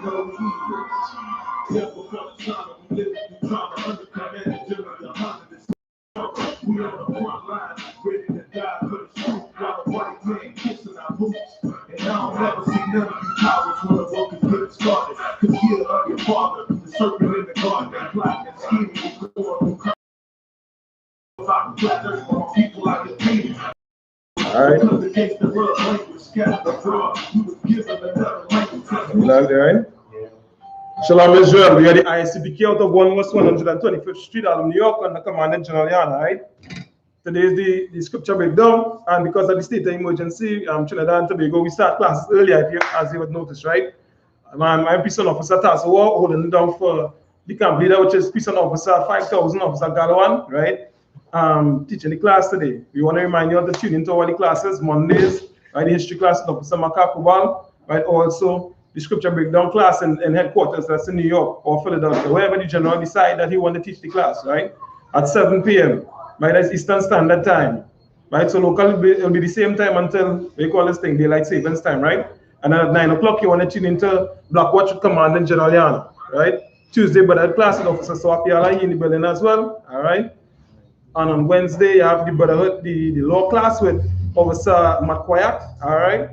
know who is. Never from the time we live through trauma, undercut and GEN.YAHANNA. We on the front line, ready to die for the truth, while the white man kissing our boots. And I don't never see none of you cowards when the work is getting started. Cause here are your father, the serpent in the garden, that plotting and scheming with the about the black earth for people like the king. Because against the world language, scattered abroad, we was given another language. You like that, right? Shalom Israel, we are the I.S.U.P.K out of 1 West 125th Street out of New York under Commandant Gen.YAHANNA, right? Today is the scripture breakdown, and because of the state of emergency, Trinidad and Tobago, we start classes earlier, as you would notice, right? My peace officer task war holding down for the camp leader, which is peace officer 5000 officer Galawan, right? Teaching the class today. We want to remind you of to tune into all the classes, Mondays, right? The history class with Officer Makakubal, right? Also, the scripture breakdown class in headquarters, that's in New York or Philadelphia, wherever the general decide that he want to teach the class, right? At 7 p.m., right? That's Eastern Standard Time, right? So local, it'll be the same time until we call this thing daylight savings time, right? And then at 9 o'clock, you want to tune into Black Watch with Commandant Gen.YAHANNA, right? Tuesday, but that class with Officer Swapiala in the building as well, all right? And on Wednesday, you have the Brotherhood, the law class with Officer Makwayat, all right?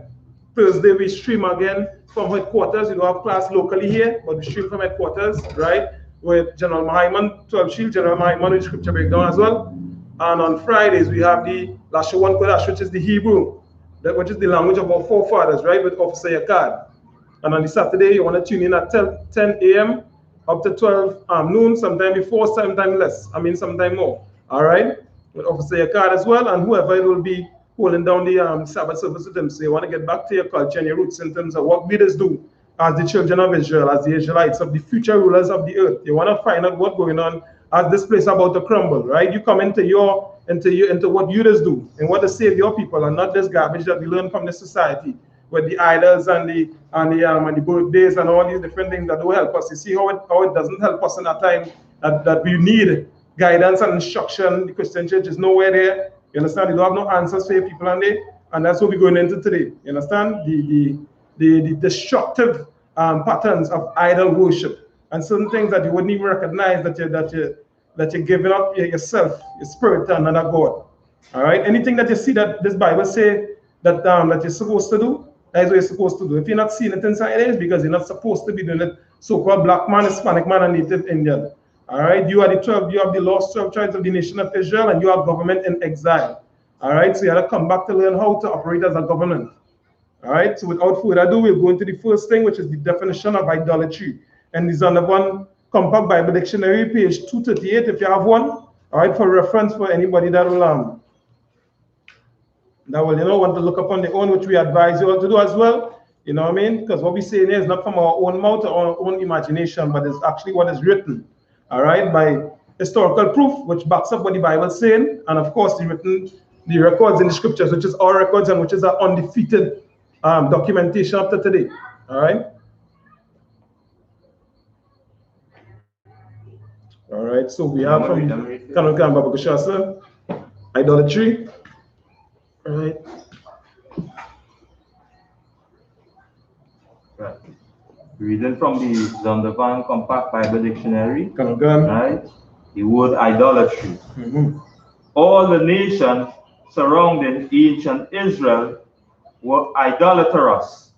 Thursday, we stream again from headquarters. We don't have class locally here, but we stream from headquarters, right? With General Mahaiman, 12 Shield, General Mahaiman with scripture breakdown as well. And on Fridays, we have the Lashawan Kodash, which is the Hebrew, which is the language of our forefathers, right? With Officer Yakad. And on the Saturday, you want to tune in at 10 a.m. up to 12 noon, sometime before, sometime less. I mean, sometime more, all right? With Officer Yakad as well, and whoever it will be holding down the Sabbath service with them. So you want to get back to your culture and your roots in terms of what leaders do as the children of Israel, as the Israelites, of the future rulers of the earth. You want to find out what's going on as this place about to crumble, right? You come into what leaders do and what to save your people, and not this garbage that we learn from the society with the idols and the birthdays and all these different things that don't help us. You see how it doesn't help us in a time that we need guidance and instruction. The Christian church is nowhere there. You understand? You don't have no answers for your people on there, and that's what we're going into today. You understand? The destructive patterns of idol worship and certain things that you wouldn't even recognize that you're giving up yourself, your spirit to another God. All right. Anything that you see that this Bible say that you're supposed to do, that is what you're supposed to do. If you're not seeing it inside, it is because you're not supposed to be doing it. So-called black man, Hispanic man, and Native Indian. All right, you are the 12, you have the lost 12 tribes of the nation of Israel, and you have government in exile. All right, so you have to come back to learn how to operate as a government. All right, so without further ado, we'll go into the first thing, which is the definition of idolatry. And it's on the one Compact Bible Dictionary, page 238, if you have one. All right, for reference for anybody that will want to look up on their own, which we advise you all to do as well. You know what I mean? Because what we say here is not from our own mouth or our own imagination, but it's actually what is written. All right, by historical proof, which backs up what the Bible is saying, and of course the records in the scriptures, which is our records and which is our undefeated documentation up to today. All right. All right, so we have from Kanukan Baba Kushasa, idolatry. All right. Right. Reading from the Zondervan Compact Bible Dictionary, right? The word idolatry. All the nations surrounding ancient Israel were idolatrous.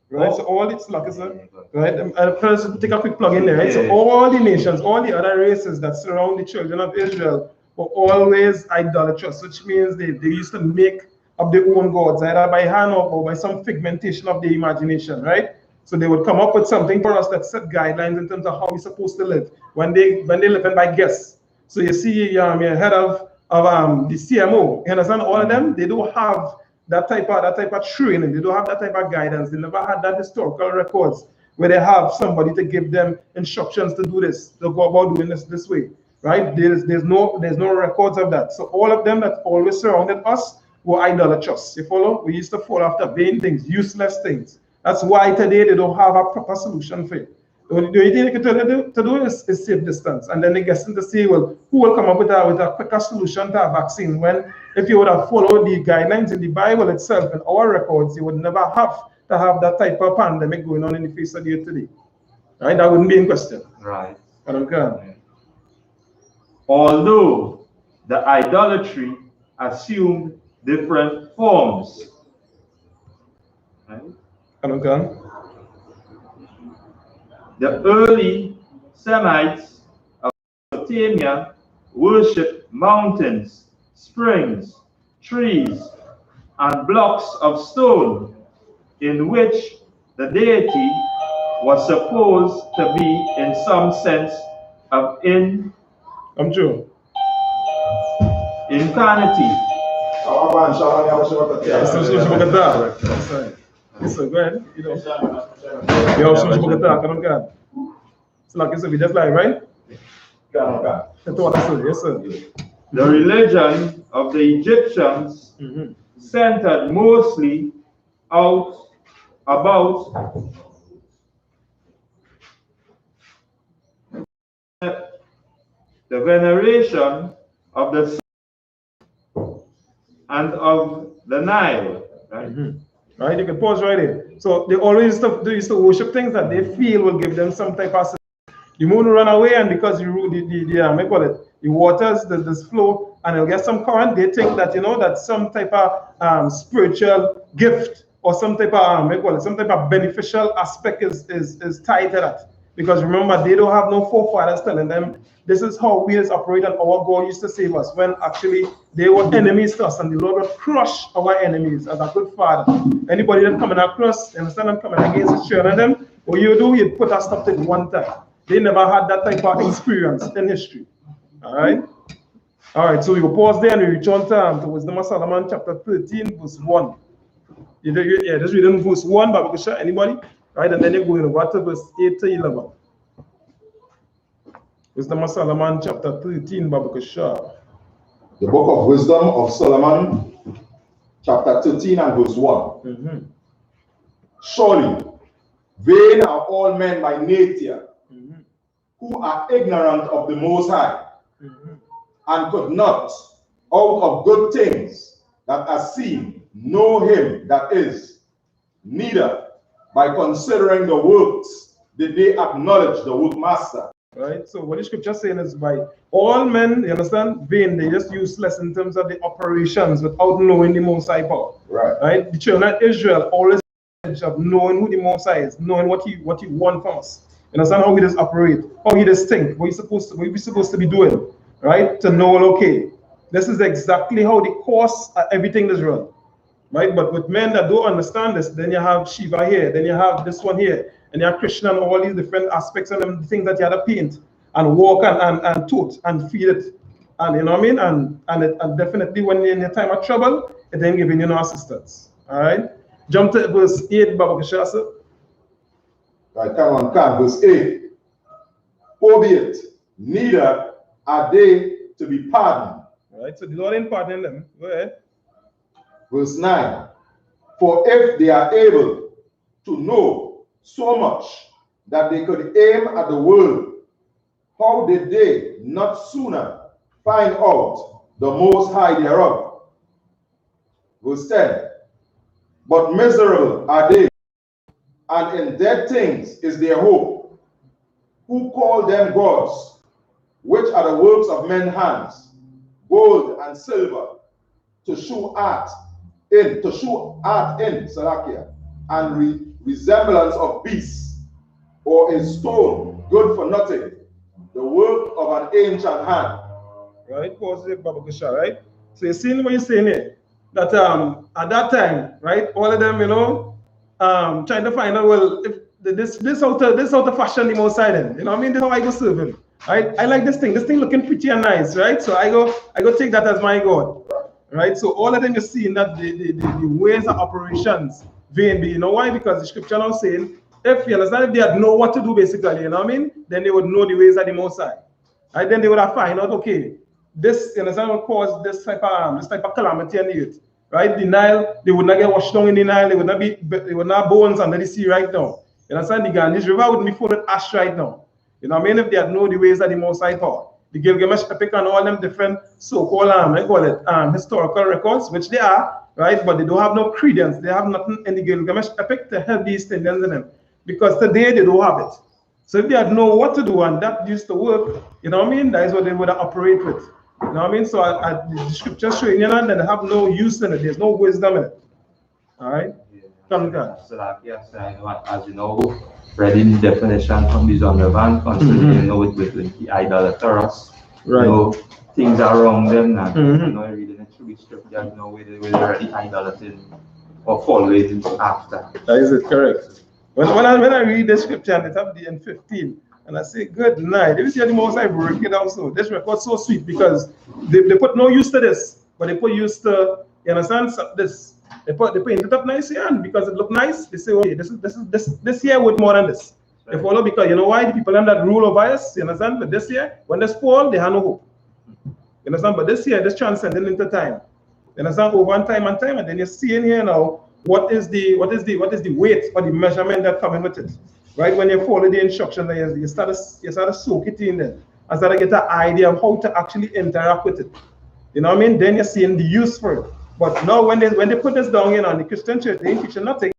Right, so all it's like I said, right? First, take a quick plug in there, right? So all the nations, all the other races that surround the children of Israel were always idolatrous, which means they used to make up their own gods, either by hand or by some figmentation of the imagination, right? So they would come up with something for us that set guidelines in terms of how we're supposed to live when they live in by guess. So you see, you're head of the CMO. You understand? All of them, they don't have that type of training. They don't have that type of guidance. They never had that historical records where they have somebody to give them instructions to do this, to go about doing this way, right? There's no records of that. So all of them that always surrounded us were idolatrous. You follow? We used to fall after vain things, useless things. That's why today they don't have a proper solution for it. The only thing they can tell you to do is safe distance. And then they get to say, well, who will come up with a quicker solution to a vaccine? When if you would have followed the guidelines in the Bible itself and our records, you would never have to have that type of pandemic going on in the face of the earth today. Right? That wouldn't be in question. Right. Okay. Although the idolatry assumed different forms. Right? Okay. The early Semites of Mesopotamia worshipped mountains, springs, trees, and blocks of stone in which the deity was supposed to be in some sense of incarnity. Yes, sir, go ahead. You know. It's like it's a just like, right? Yes, sir. The religion of the Egyptians centered mostly about the veneration of the sun and of the Nile. Right? Right, you can pause right there. So they always used to worship things that they feel will give them some type of. You won't run away, and because you the waters, this flow, and you'll get some current. They think that that some type of spiritual gift or some type of some type of beneficial aspect is tied to that. Because remember, they don't have no forefathers telling them this is how we operate, and our God used to save us, when actually they were enemies to us, and the Lord would crush our enemies as a good father. Anybody that coming across, understand, them coming against the children, them, what you do, you put a stop to it one time. They never had that type of experience in history. All right, so we will pause there and we return to Wisdom of Solomon, chapter 13, verse 1. Yeah, just reading verse 1, Babakasha, anybody? Right, and then you're going over to verse 8 to 11. Wisdom of Solomon, chapter 13, Babakasha. The book of Wisdom of Solomon, chapter 13 and verse 1. Surely, vain are all men by nature, who are ignorant of the Most High, and could not, out of good things that are seen, know him that is, neither by considering the works did they acknowledge the workmaster. Right, so what the scripture is saying is, by all men, you understand, vain, they just useless in terms of the operations without knowing the Most High power. Right, the children of Israel always of knowing who the Most High is, knowing what he wants from us. You understand how he does operate, how he does think, what we supposed to be doing, right? To know, okay, this is exactly how the course everything is run, right? But with men that don't understand this, then you have Shiva here, then you have this one here, and you have Krishna and all these different aspects and them things that you had to paint and walk and tote and feel it, and you know what I mean, and definitely when you're in your time of trouble, it then giving you no assistance. All right, jump to verse 8, Baba Kashasa. Right, come on, verse 8. Albeit, neither are they to be pardoned. Right, so the Lord ain't pardoning them. Go ahead. Verse 9. For if they are able to know so much that they could aim at the world, how did they not sooner find out the Most High thereof? Verse 10. But miserable are they, and in dead things is their hope, who call them gods, which are the works of men's hands, gold and silver, to shew art in Salakia, and resemblance of beasts, or a stone good for nothing, the work of an ancient hand. Right, pause it, Baba Kusha, right? So you see what you're saying here? That at that time, right, all of them, trying to find out, well, if this how to fashion the Most High then. You know what I mean? This is how I go serve him. Right? I like this thing looking pretty and nice, right? So I go take that as my God. Right? So all of them you're seeing that the ways of operations vain be. You know why? Because the scripture now saying, if you understand, if they had know what to do basically, you know what I mean? Then they would know the ways of the Most High. Right? Then they would have find out, okay, this, you understand, will cause this type of calamity on the earth. Right? The Nile, they would not get washed down in the Nile, they would not have bones under the sea right now. You understand? The Ganges River wouldn't be full of ash right now. You know what I mean? If they had known the ways of the Most High power. the Gilgamesh epic and all them different so-called I call it historical records, which they are, right? But they don't have no credence. They have nothing in the Gilgamesh epic to help these Indians in them. Because today they don't have it. So if they had know what to do and that used to work, you know what I mean? That is what they would operate with. You know what I mean? So the scripture showing you that they have no use in it. There's no wisdom in it. All right? Yeah. So like, yes, as you know, reading definition from the Zondervan, constantly, you know, with the idolatrous, right. You know, things are wrong then, and you know, reading it through the scripture, you know, where they're already idolating or following after. That is it, correct. When I read the scripture and it's up the in 15, and I say, good night. If you see the most I break it also. This record so sweet because they put no use to this, but they put use to, you understand, this. They paint it up nice here, and because it look nice, they say, okay, this year with more than this. They follow because you know why the people that rule over us, you understand? But this year, when they spoil, they have no hope. You understand? But this year, this transcending into time. You understand? Over and time, and then you're seeing here now what is the weight or the measurement that coming with it. Right? When you follow the instruction, you start to soak it in there and start to get an idea of how to actually interact with it. You know what I mean? Then you're seeing the use for it. But now when they put this down in on the Christian church, they ain't teaching nothing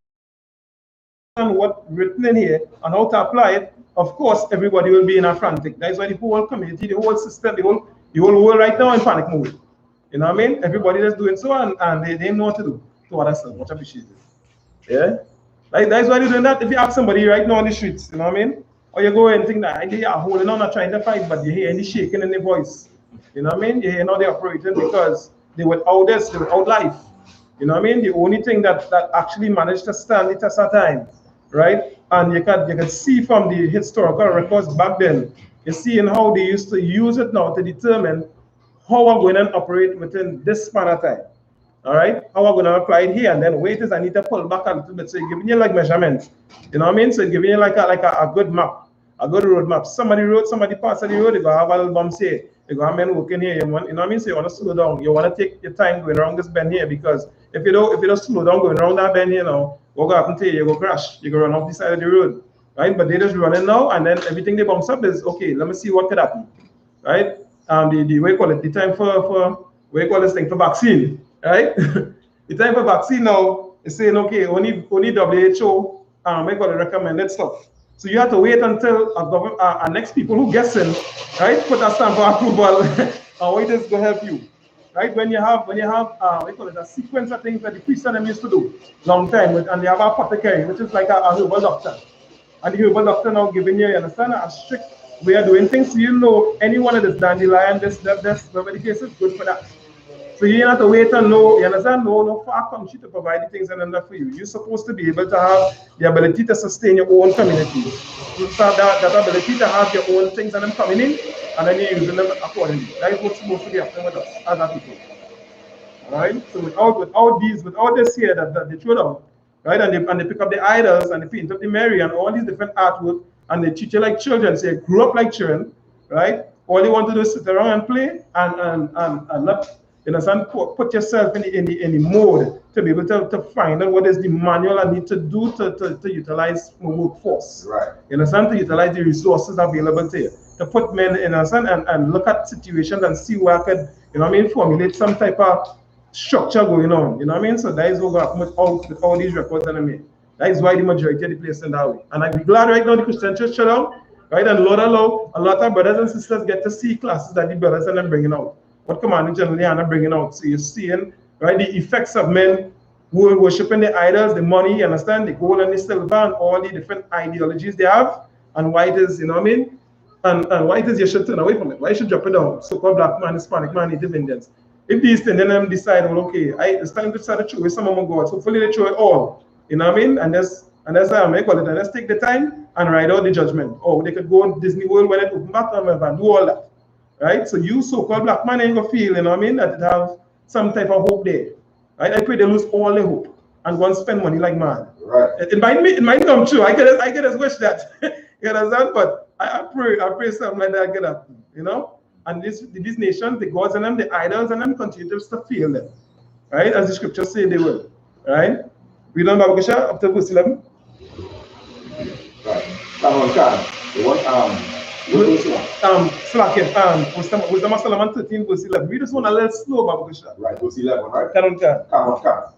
on what written in here and how to apply it. Of course, everybody will be in a frantic. That's why the whole community, the whole system, the whole world right now in panic mode. You know what I mean? Everybody that's doing so and they didn't know what to do to others. Much appreciated. Yeah? Like that's why they're doing that. If you ask somebody right now on the streets, you know what I mean? Or you go and think that they are holding on or trying to fight, but you hear any shaking in their voice. You know what I mean? You hear how they're operating because they without this, they without life. You know what I mean? The only thing that actually managed to stand the test of time, right? And you can see from the historical records back then, you're seeing how they used to use it now to determine how I'm going to operate within this span of time. All right? How I'm going to apply it here, and then wait is I need to pull back a little bit. So you're giving you like measurements. You know what I mean? So giving you like a good map, a good road map. Somebody passed the road, they go have a little bumps here. You go, man, working here. You know what I mean? So you want to slow down. You want to take your time going around this bend here because if you don't slow down going around that bend here now, what will happen to you? You go crash. You go run off the side of the road, right? But they just running now, and then everything they bounce up is okay. Let me see what could happen, right? The way you call it, the time for what you call this thing for vaccine, right? The time for vaccine now is saying okay, only WHO we call it recommended stuff. So you have to wait until our next people who gets in, right, put a stamp for approval, and wait is going to help you, right? When you have we call it a sequence of things that the priest and them used to do long time, and they have a apothecary, which is like a herbal doctor, and the herbal doctor now giving you understand a strict way of doing things. So you know any one of this dandelion, this, whatever the case is, good for that. So you have to wait and know, you understand? No far country to provide the things and enough for you. You're supposed to be able to have the ability to sustain your own community. You have that ability to have your own things and them coming in, and then you're using them accordingly. That is what's supposed to be happening with us, other people. Alright? So without this here that they throw down, right? And they pick up the idols and they paint up the Mary and all these different artwork, and they treat you like children. So you grew up like children, right? All you want to do is sit around and play and not. You understand? Put yourself in the mode to be able to find out what is the manual I need to do to utilize my workforce. Right. You understand? To utilize the resources available to you. To put men in and look at situations and see where I could, you know what I mean, formulate some type of structure going on. You know what I mean? So that is what happened with all these records that I made. That is why the majority of the place in that way. And I'd be glad right now the Christian church shut down, right? And Lord allow a lot of brothers and sisters get to see classes that the brothers and them bringing out. What Commander Gen.YAHANNA bringing out. So you're seeing, right, the effects of men who are worshiping the idols, the money, you understand, the gold and the silver, and all the different ideologies they have, and why it is, you know what I mean? And why it is you should turn away from it. Why you should drop it down? So-called black man, Hispanic man, Native Indians. If these things, then them decide, well, okay, it's time to start to throw away some of my gods. Hopefully they throw it all. You know what I mean? And that's how I call it. And let's take the time and ride out the judgment. Or they could go on Disney World when it open back and do all that. Right? So you so-called black man ain't gonna feel, you know what I mean, that it have some type of hope there. Right? I pray they lose all the hope and go and spend money like mad. Right. It might come true. I can just wish that. You understand? But I pray something like that get happen, you know? And these nations, the gods and them, the idols and them continue to feel them. Right? As the scriptures say they will. Right? Read on Bible up to verse 11. Right. You want Wisdom of Solomon 13, verse 11. We just want a little slow, Baba Kusha. Right, verse 11, right? Come on.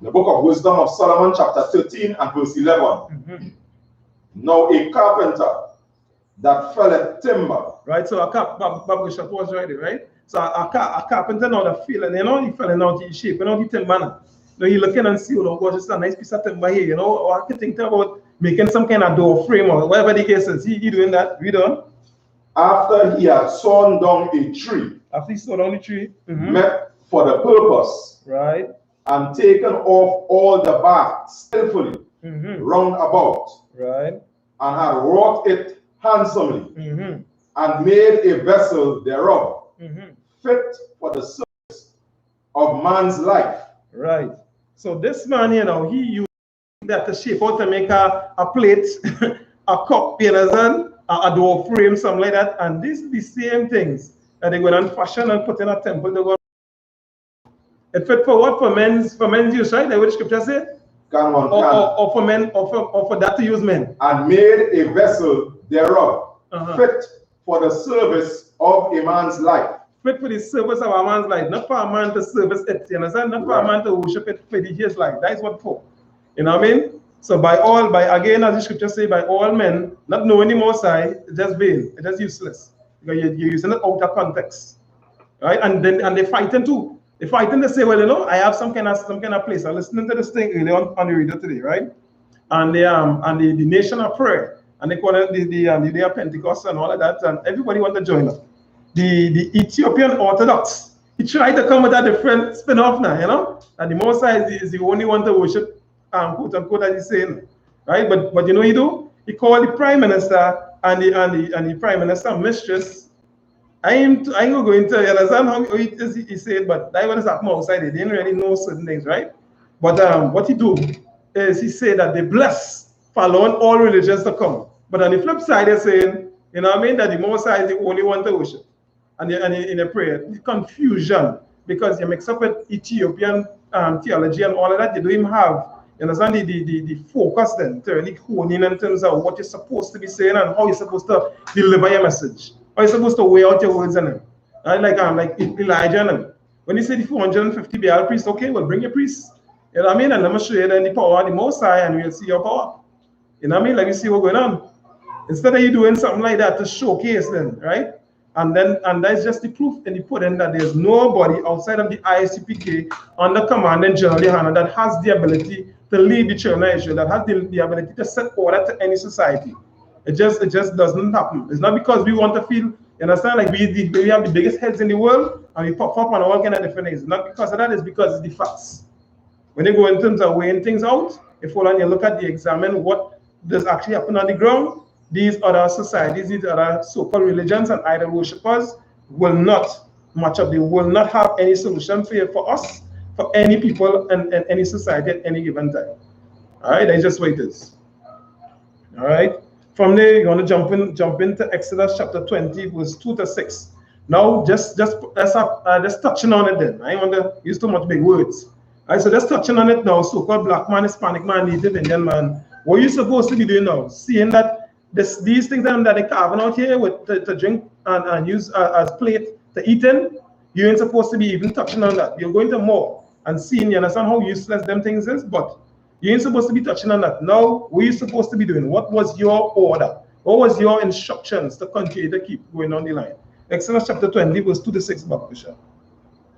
The book of Wisdom of Solomon, chapter 13 and verse 11. Now a carpenter that felleth timber. Right, so Baba Kusha was right? So a carpenter now the feeling, he fell out in shape, he timber now. So he looking and see, just a nice piece of timber here, or I can think about making some kind of door frame or whatever the case is. He doing that, we done. After he had sawn down a tree. After he sawn down the tree. Met for the purpose. Right. And taken off all the bark skillfully round about. Right. And had wrought it handsomely. And made a vessel thereof. Fit for the service of man's life. Right. So this man here now, he used that to shape out to make a plate, a cup, a door frame, something like that. And this is the same things that they go and fashion and put in a temple. They go. It fit for what? For men's use, right? Like what the scripture say? Or for men, or for that to use men. And made a vessel thereof, fit for the service of a man's life. Fit for the service of a man's life, not for a man to service it, you understand? Not for a man to worship it for his life. That is what for. You know what I mean? So again, as the scripture say, by all men, not knowing the Most High, it's just vain, it's just useless. Because you're using it out of context. Right? And they're fighting too. They're fighting to say, well, I have some kind of place. I'm listening to this thing earlier on the radio today, right? And the nation of prayer. And they call it the day of Pentecost and all of that, and everybody want to join up. The Ethiopian Orthodox, he tried to come with a different spin-off now, and the Most High is the only one to worship, quote unquote, as he's saying, right? But he do? He called the Prime Minister and the Prime Minister mistress. I ain't gonna go into you understand how he said, but that was happening outside. They didn't really know certain things, right? But what he do is he said that they bless for allowing all religions to come. But on the flip side, they're saying, you know what I mean, that the Most High is the only one to worship. And in a prayer, the confusion, because you mix up with Ethiopian theology and all of that, you don't even have, you understand, the focus then to really hone in terms of what you're supposed to be saying and how you're supposed to deliver your message. How you're supposed to weigh out your words in them. Right? Like Elijah and them. When you say the 450 Baal priests, okay, well, bring your priests. You know what I mean? And let me show you then the power of the Most High and we'll see your power. You know what I mean? Like you see what's going on. Instead of you doing something like that to showcase them, right? And that's just the proof in the pudding that there's nobody outside of the I.S.U.P.K under command in GEN.YAHANNA that has the ability to lead the children of Israel, that has the ability to set order to any society. It just doesn't happen. It's not because we want to feel, you understand, like we have the biggest heads in the world and we pop up on all kind of different things. Not because of that, it's because it's the facts. When you go in terms of weighing things out, if you look at examine what does actually happen on the ground, these other societies, these other so-called religions and idol worshippers will not match up. They will not have any solution for us, for any people and any society at any given time. All right, that's just what it is. All right. From there, you're going to jump into Exodus chapter 20, verse 2 to 6. Now, just touching on it then. I don't want to use too much big words. All right, so just touching on it now, so-called black man, Hispanic man, Native Indian man. What are you supposed to be doing now? Seeing that these things that they're carving out here with to drink and use as plate to eat in, you ain't supposed to be even touching on that. You're going to more and seeing, you understand how useless them things is, but you ain't supposed to be touching on that. Now, what are you supposed to be doing? What was your order? What was your instructions to continue to keep going on the line? Exodus chapter 20, verse 2 to 6, Baptisha.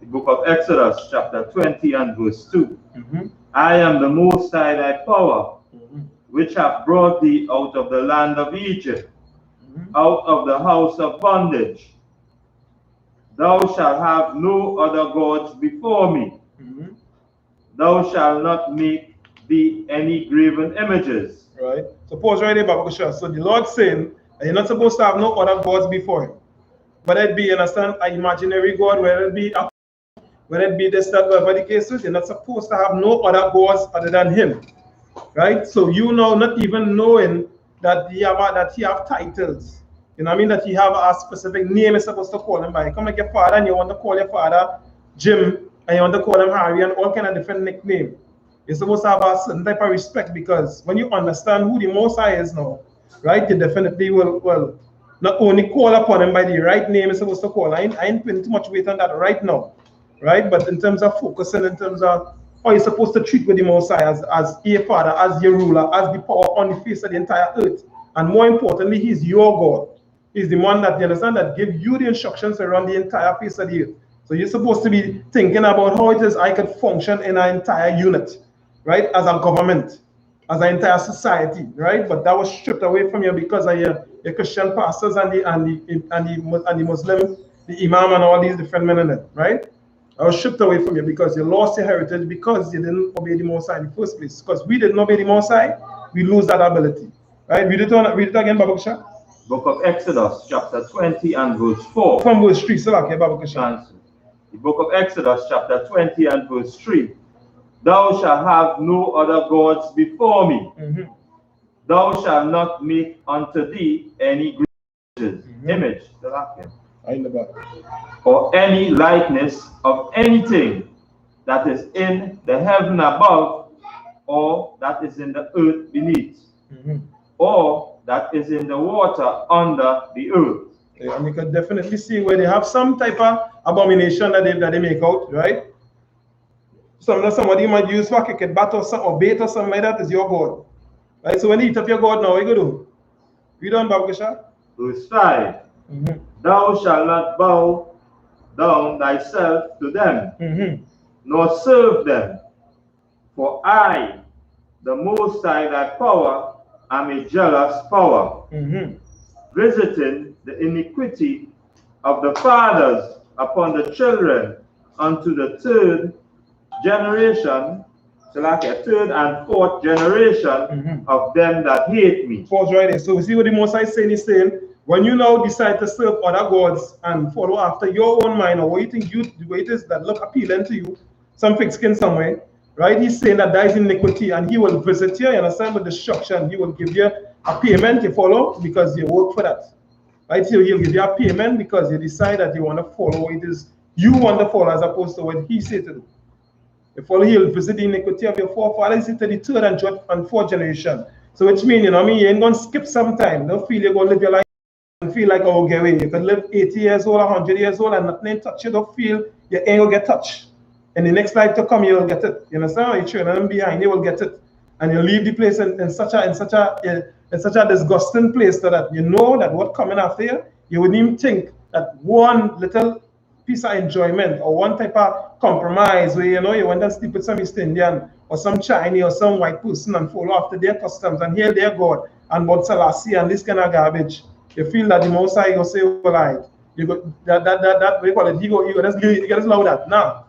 The book of Exodus chapter 20 and verse 2. I am the Most High thy power, which have brought thee out of the land of Egypt, out of the house of bondage. Thou shalt have no other gods before me. Thou shalt not make thee any graven images. Right. So pause right there, Babakasha. So the Lord saying that you're not supposed to have no other gods before him. Whether it be, you understand, an imaginary God, whether it be this, that, whatever the case is, you're not supposed to have no other gods other than him. Right? So you know, not even knowing that he have titles. You know what I mean? That he have a specific name is supposed to call him by. Come like your father and you want to call your father Jim and you want to call him Harry and all kind of different nickname. You're supposed to have a certain type of respect because when you understand who the Most High is now, right, you definitely will not only call upon him by the right name is supposed to call. I ain't putting too much weight on that right now, right? But in terms of focusing, in terms of how you're supposed to treat with the Most High as a father, as your ruler, as the power on the face of the entire earth. And more importantly, he's your God. He's the one that, you understand, that gives you the instructions around the entire face of the earth. So you're supposed to be thinking about how it is I could function in an entire unit, right? As a government, as an entire society, right? But that was stripped away from you because of your Christian pastors and the Muslim, the Imam and all these different men in it, right? I was stripped away from you because you lost your heritage because you didn't obey the Most High in the first place. Because we didn't obey the Most High, we lose that ability. Right? Read it again, Baba Kusha. Book of Exodus, chapter 20 and verse 4. From verse 3, so okay, Baba Kusha. The book of Exodus, chapter 20 and verse 3. Thou shalt have no other gods before me. Thou shalt not make unto thee any image, or any likeness of anything that is in the heaven above, or that is in the earth beneath, or that is in the water under the earth. Yeah, and you can definitely see where they have some type of abomination that they make out, right? Somebody might use for cricket bat or bait or something like that is your God. Right? So when you eat up your God now, what you gonna do? Read on, Baba Kusha. Verse 5. Thou shalt not bow down thyself to them, nor serve them. For I, the Most High, thy power, am a jealous power, visiting the iniquity of the fathers upon the children unto the third generation, so like a third and fourth generation of them that hate me. Pause right there. So we see what the Most High is saying. He's saying, when you now decide to serve other gods and follow after your own mind or what you think the way it is that look appealing to you, some thick skin somewhere, right? He's saying that that is iniquity and he will visit you, you understand, with destruction. He will give you a payment, you follow, because you work for that. Right? So he'll give you a payment because you decide that you want to follow what it is you want to follow as opposed to what he said to do. You follow, he'll visit the iniquity of your forefathers into the third and fourth generation. So which means, you know what I mean, you ain't going to skip some time. Don't feel you're going to live your life and feel like, oh, get away. You could live 80 years old, 100 years old, and nothing touch you. Don't feel you ain't going to get touched. In the next life to come, you will get it. You understand? You're training them behind, you will get it. And you leave the place in such a disgusting place so that you know that what coming after you wouldn't even think that one little piece of enjoyment or one type of compromise where, you know, you went and sleep with some East Indian or some Chinese or some white person and follow after their customs and hear their God and about Selassie and this kind of garbage. You feel that the Most High will say, well, right, you go that we call it, you go just allow that. Now,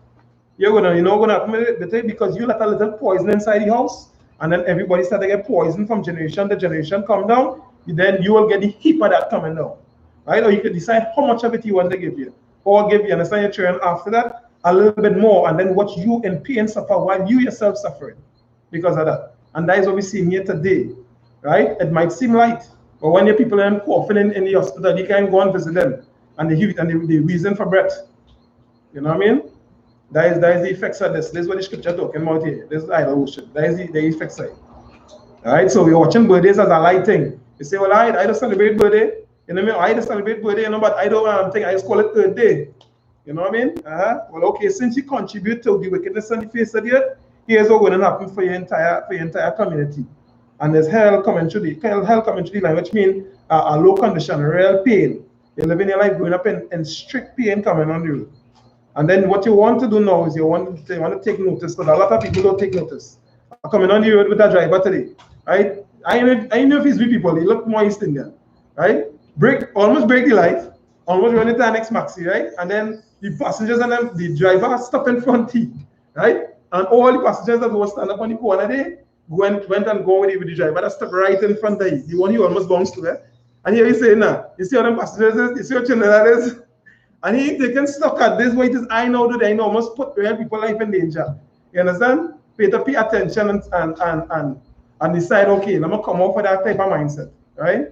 you're not gonna come with it because you let a little poison inside the house, and then everybody start to get poisoned from generation to generation come down, then you will get the heap of that coming down. Right? Or you can decide how much of it you want to give you. Or give you, understand, your children after that, a little bit more, and then watch you in pain suffer while you yourself suffering because of that. And that is what we see here today. Right? It might seem light, but when your people are coughing in the hospital, you can go and visit them. And the reason for breath. You know what I mean? That is the effects of this. This is what the scripture talking about here. This is idol worship. That is the effects side. Alright, so we're watching birthdays as a light thing. You say, well, I don't celebrate birthday. You know what I mean? I don't celebrate birthday, you know, but I don't think I just call it third day. You know what I mean? Well, okay, since you contribute to the wickedness on the face of the earth, here's what's going to happen for your entire community. And there's hell coming through the line, which means a low condition, real pain. You're living your life growing up in strict pain coming on you. And then what you want to do now is you want to take notice, because a lot of people don't take notice. I'm coming on the road with a driver today, right? I know if it's with people, they look more East Indian, right? Almost break the light, almost run into the next maxi, right? And then the passengers and them, the driver stop in front of right? And all the passengers that were stand up on the corner there went and go with the driver that stuck right in front of you, the one you almost bounced to, eh? And here he's saying, nah, you see how them passengers is, you see what children that is? And he ain't taking stock at this way it is. I know that I know almost put real people life in danger. You understand? Pay attention and decide, okay, I'm gonna come off with that type of mindset, right?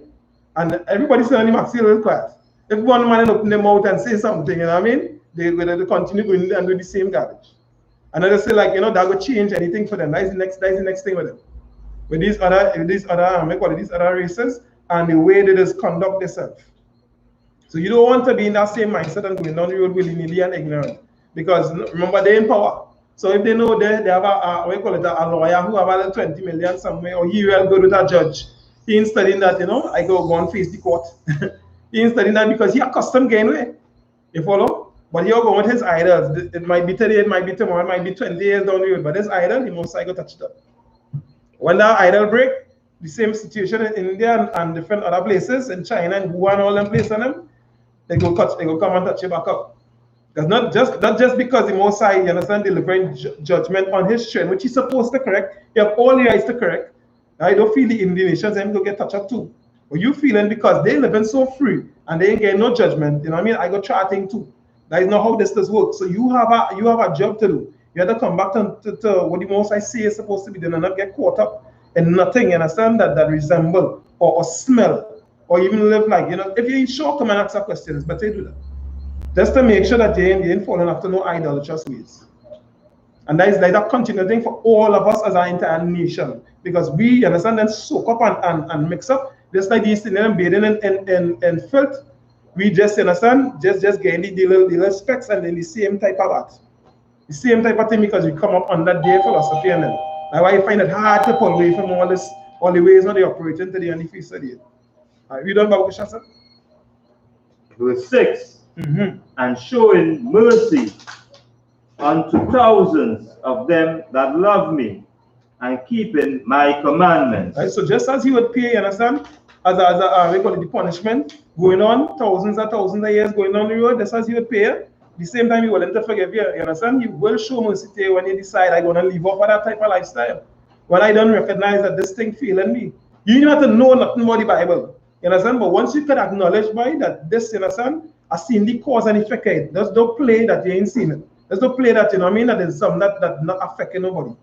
And everybody's saying the maxi a little quiet. If one man open their mouth and say something, you know what I mean? They continue going and do the same garbage. And I just say, like, you know, that would change anything for them. That is the next thing with them. With these other races and the way they just conduct themselves. So you don't want to be in that same mindset and going down the road willy-nilly and ignorant. Because remember, they're in power. So if they know they have what you call it, a lawyer who have a 20 million somewhere, or he will go to a judge, he ain't studying that, I go and face the court. He ain't studying that because he accustomed getting away. You follow? But you're going with his idols. It might be today, it might be tomorrow, it might be 20 years down the road. But his idol, he most likely touch it up. When that idol break, the same situation in India and different other places, in China and Wuhan, all them places, they go come and touch you back up. That's not just because the Most High, you understand, delivering judgment on his children, which he's supposed to correct. You have all the rights to correct. I don't feel the Indonesians and go get touched up too. But you feeling because they living so free and they ain't getting no judgment. You know what I mean? I go charting too. That is not how this does work. So you have a job to do. You have to come back to what the Most I say is supposed to be done and not get caught up in nothing. You understand that resemble or smell or even live like, if you ain't sure, come and ask questions, but they do that. Just to make sure that you ain't falling after no idolatrous ways. And that is like that continual thing for all of us as an entire nation. Because we, understand, then soak up and mix up. Just like these things and bathing in filth. We just, understand, just getting the little specs and then the same type of art. The same type of thing because we come up on that day philosophy and then. That's why I find it hard to pull away from all the ways how they operate today and the face of it. All right, we done about Shasa? Verse 6. And showing mercy unto thousands of them that love me and keeping my commandments. Right, so just as he would pay, you understand, as we call it the punishment, going on thousands and thousands of years going on the road, just as he would pay, the same time he willing to forgive you, you understand? He will show mercy to you when you decide I'm going to live off of that type of lifestyle. When I don't recognize that this thing failing me. You don't have to know nothing about the Bible, you understand? But once you can acknowledge by that this, you understand, I seen the cause and effect. There's no play that you ain't seen it. There's no play that, you know what I mean, that is something that not affecting nobody.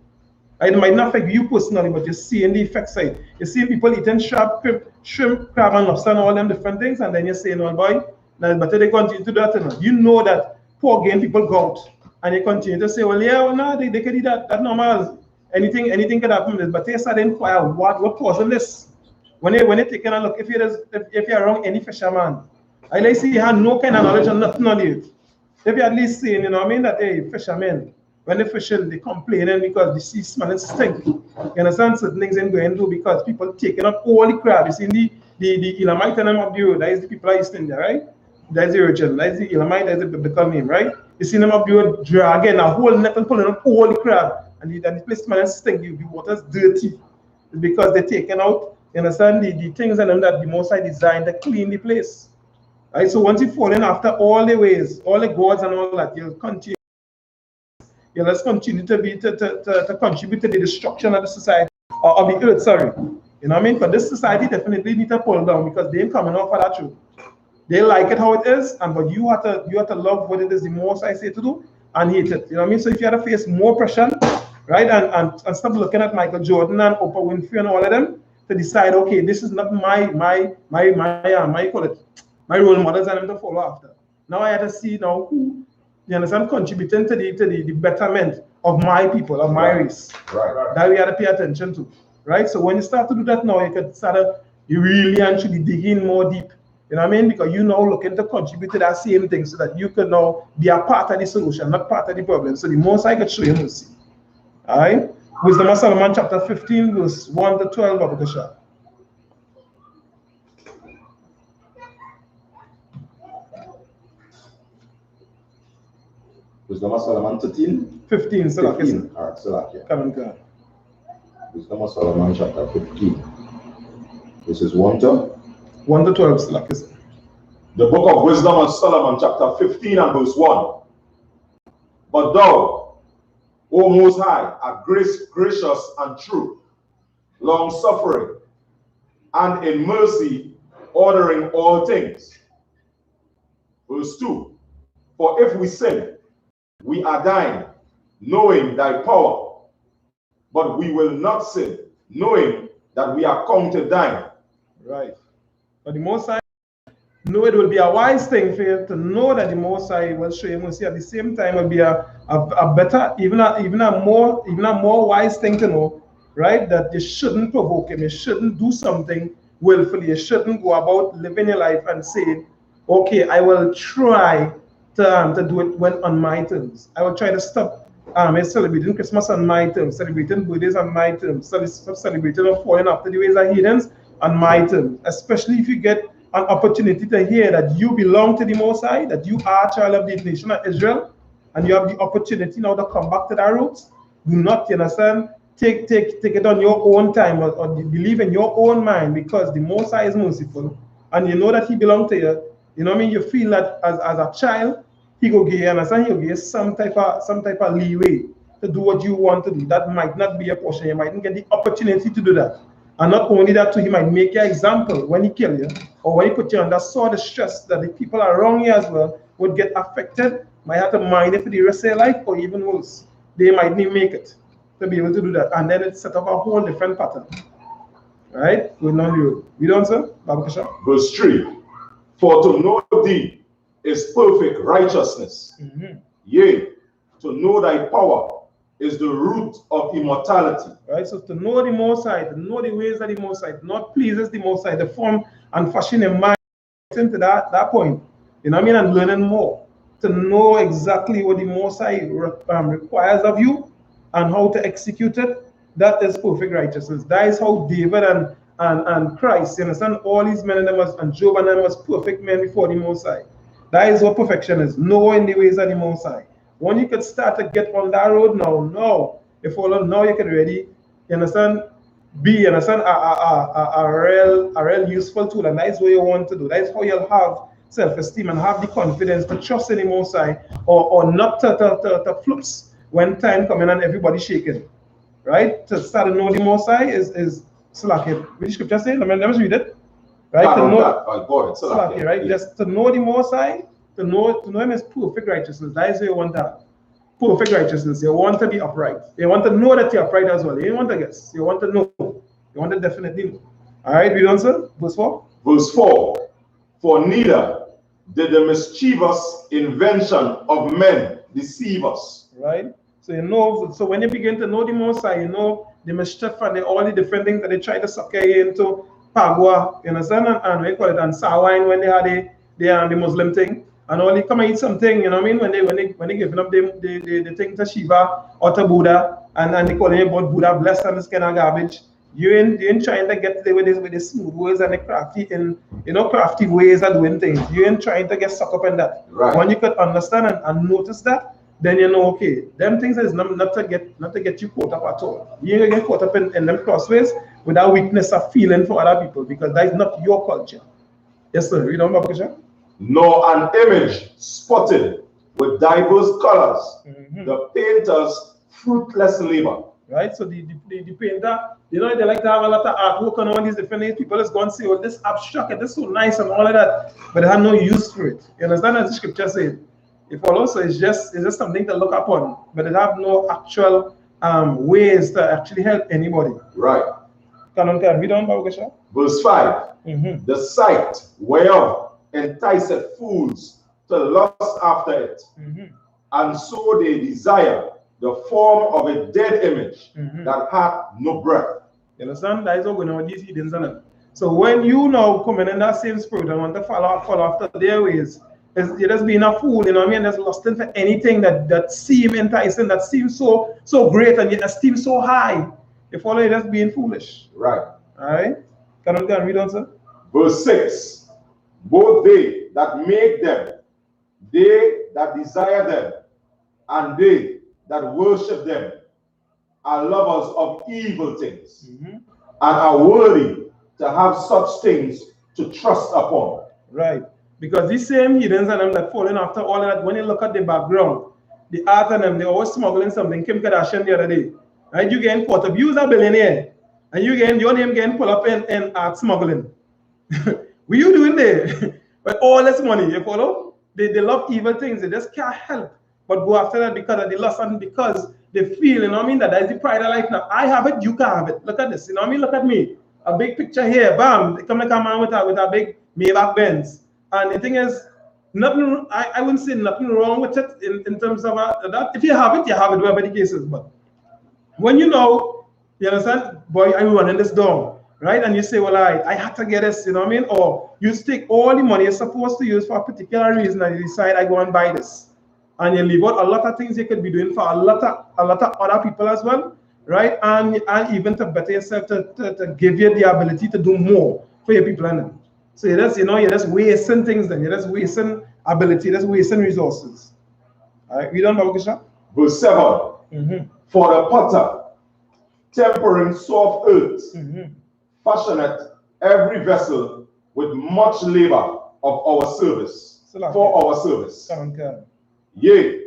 It might not affect you personally, but you're seeing the effect side. You're seeing people eating shrimp, crab, and lobster, and all them different things, and then you're saying, well, boy, now better they continue to do that. You know that poor game people go out, and you continue to say, well, yeah, well, no, they can do that. That's normal. Anything can happen with this. But they start to inquire, what causing this? When they take a look, if you're wrong, any fisherman, I like see you have no kind of knowledge on nothing on it. If you're at least saying, you know what I mean, that hey, fishermen, when they fishing, they complaining because the sea smelling stink. You understand? Certain things ain't going to because people taking up all the crab. You see the Elamite and them up the road, that is the people are in there, right? That is the origin, that is the Elamite, that is the biblical name, right? You see them up the road dragging a whole net and pulling up all the crab. And the place smelling stink, the water's dirty. It's because they're taking out, you understand, the things and them that the Most High designed to clean the place. Right, so once you fall in after all the ways, all the gods and all that, you'll continue. You'll just continue to contribute to the destruction of the society, or of the earth, sorry. You know what I mean? But this society definitely need to pull down because they ain't coming off of that truth. They like it how it is, but you have to love what it is the Most I say to do and hate it. You know what I mean? So if you have to face more pressure, right, and stop looking at Michael Jordan and Oprah Winfrey and all of them to decide, okay, this is not my call it, my role models and them to follow after. Now I have to see now who, you understand, contributing to the betterment of my people, of my race. Right. That we have to pay attention to. Right? So when you start to do that now, you can start to, you really actually dig in more deep. You know what I mean? Because you now looking to contribute to that same thing so that you can now be a part of the solution, not part of the problem. So the Most I could show you mercy. Alright? Wisdom of Solomon chapter 15, verse 1 to 12 of the Shah. Wisdom of Solomon 13? 15, so 15. All right, so like, yeah. Come on. Wisdom of Solomon chapter 15. This is 1 to 12, so like this. The book of Wisdom of Solomon chapter 15 and verse 1. But thou, O Most High, are gracious and true, long-suffering, and in mercy ordering all things. Verse 2. For if we sin, we are dying, knowing thy power, but we will not sin, knowing that we are counted dying. Right. But the Most High, know it will be a wise thing for you to know that the Most High will show you mercy. At the same time, will be a better, even a more wise thing to know, right? That you shouldn't provoke him. You shouldn't do something willfully. You shouldn't go about living your life and say, okay, I will try to do it when on my terms. I will try to stop celebrating Christmas on my terms, celebrating birthdays on my terms, stop celebrating or following after the ways of heathens on my terms. Especially if you get an opportunity to hear that you belong to the Most High, that you are a child of the nation of Israel, and you have the opportunity now to come back to that roots. Do not, you understand, take it on your own time or believe in your own mind, because the Most High is merciful and you know that He belongs to you. You know what I mean? You feel that as a child, He will give you, understand, He'll give you some type of leeway to do what you want to do. That might not be a portion. You mightn't get the opportunity to do that. And not only that, too, He might make you an example when He kill you, or when He put you under sort of stress that the people around you as well would get affected, might have to mind it for the rest of their life, or even worse, they might not make it to be able to do that. And then it set up a whole different pattern. Right? Going on you. We don't, sir? Verse 3. For to know thee is perfect righteousness. Yea, to know thy power is the root of immortality. Right? So to know the Most High, to know the ways of the Most High, not pleases the Most High, the form and fashion in mind into that point. You know what I mean? And learning more. To know exactly what the Most High requires of you and how to execute it, that is perfect righteousness. That is how David and Christ, you understand, all these men and them was, and Job and them was perfect men before the Most High. That is what perfection is, knowing the ways of the Most High. When you could start to get on that road now you follow, now you can really, you understand, be, you understand, a real useful tool, and that is what you want to do. That is how you'll have self-esteem and have the confidence to trust in the Most High, or not to flips when time coming and everybody shaking. Right? To start to know the Most High is Salaki. What the scripture say? Let me read it. Right? To know, go ahead, Salaki, right? Yeah. Just to know the Most High, to know Him is perfect righteousness. That is what you want to have. Perfect righteousness. You want to be upright. You want to know that you're upright as well. You don't want to guess. You want to know. You want to definitely know. All right, read on, sir. Verse 4. Verse 4. For neither did the mischievous invention of men deceive us. Right? So you know, so when you begin to know the Most High, you know the mischief and all the different things that they try to suck you into Pagua, you understand, and we call it, and Sawine when they had the Muslim thing, and all they come and eat something, you know what I mean, when they giving up the thing to Shiva or to Buddha, and they calling about Buddha blessed and this kind of garbage. You ain't trying to get there with the smooth words and the crafty ways of doing things. You ain't trying to get sucked up in that. Right. When you could understand and notice that, then you know, okay, them things is not to get you caught up at all. You ain't gonna get caught up in them crossways with that weakness of feeling for other people, because that is not your culture. Yes, sir. You know my picture? Nor an image spotted with diverse colors, the painter's fruitless labor. Right? So the painter, you know, they like to have a lot of artwork on all these different things. People just go and say, oh, this abstract, this is so nice and all of that, but they have no use for it. You understand, as the scripture says? If also it's just something to look upon, but it have no actual ways to actually help anybody. Right. Can we don't know? Verse 5. The sight whereof enticeth fools to lust after it, and so they desire the form of a dead image that hath no breath. You understand? That is what going on with these heathens. So when you now come in that same spirit and want to follow after their ways, you're just being a fool, you know what I mean? Just lusting for anything that seems enticing, that seems so great, and yet esteem so high. You follow, you're just being foolish. Right. All right? Can we read on, sir? Verse 6. Both they that make them, they that desire them, and they that worship them are lovers of evil things, and are worthy to have such things to trust upon. Right. Because these same heathens and them that falling after all of that, when you look at the background, the art and them, they're always smuggling something. Kim Kardashian the other day, right? You getting caught up. You're a billionaire, and your name getting pulled up in art smuggling. What you doing there? But all this money, you follow? They love evil things. They just can't help but go after that because of the lust and because they feel, you know what I mean, that is the pride of life now. I have it, you can't have it. Look at this, you know what I mean? Look at me. A big picture here, bam. They come like a man with a big Maybach Benz. And the thing is, nothing. I wouldn't say nothing wrong with it in terms of that. If you have it, whatever the case is. But when you know, you understand, boy, I'm running this down, right? And you say, well, I had to get this, you know what I mean? Or you take all the money you're supposed to use for a particular reason and you decide I go and buy this. And you leave out a lot of things you could be doing for a lot of other people as well, right? And even to better yourself, to give you the ability to do more for your people and them. So you're just wasting things then. You're just wasting ability, you're just wasting resources. All right, we done, Baba Krishna? Verse 7. For the potter, tempering soft earth, fashioneth every vessel with much labor of our service, for our service. Yea,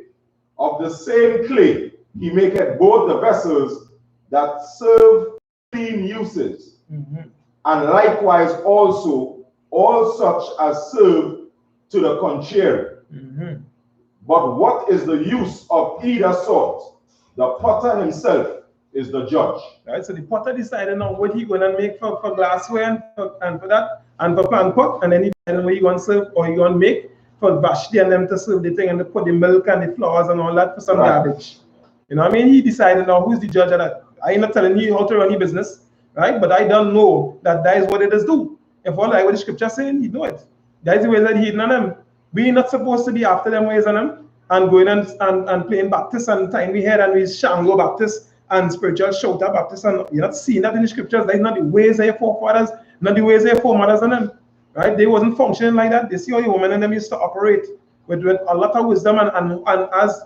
of the same clay he maketh both the vessels that serve clean uses, and likewise also all such as serve to the contrary. But what is the use of either sort? The potter himself is the judge. Right, so the potter decided on what he gonna make for glassware and for that, and for plant pot, and then he decided what he gonna serve or he gonna make for Vashti and them to serve the thing and to put the milk and the flowers and all that for some garbage. You know what I mean? He decided now who's the judge of that. I ain't not telling you how to run your business, right? But I don't know that is what it is do. If all like what the scripture saying, you know it. That is the way that he on them. We're not supposed to be after them ways on them and going and playing Baptist and tying we head and we Shango Baptist and spiritual shouter Baptist, and you're not seeing that in the scriptures. That's not the ways of your forefathers, not the ways of your foremothers and them. Right? They wasn't functioning like that. They see how the women and them used to operate with a lot of wisdom and as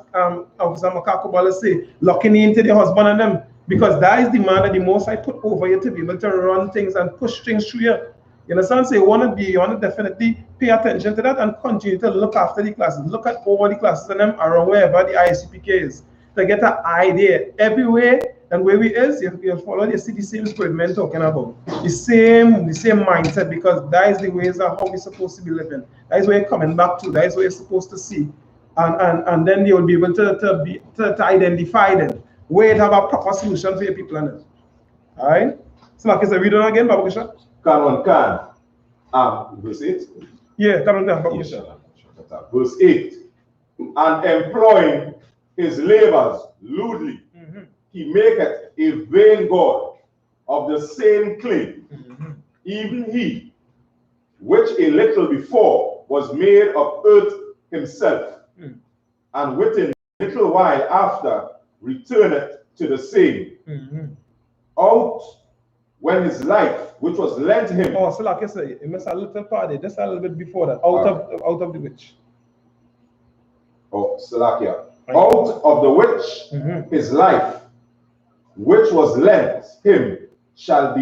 Officer Makakobala say, locking into the husband and them, because that is the man that the most I put over you to be able to run things and push things through you. You understand? So you want to definitely pay attention to that and continue to look after the classes. Look at all the classes and them around wherever the I.S.U.P.K is. To get an idea everywhere and where we is, you follow, you see the same spirit men talking about. The same mindset, because that is the ways of how we're supposed to be living. That is where you're coming back to. That is what you're supposed to see. And then you'll be able to identify them, where you have a proper solution for your people on it. Alright? So like I said, read it again, Baba Krishna. Verse 8. Yeah, come on down, Baba Krishna. Verse 8. And employing his labors lewdly, he maketh a vain god of the same clay, even he, which a little before was made of earth himself, and within a little while after returneth to the same, out when his life, which was lent him. Oh, so like I say, it must a little party, just a little bit before that, out of the which. Oh, Salakia. Out of the which his life, which was lent him, shall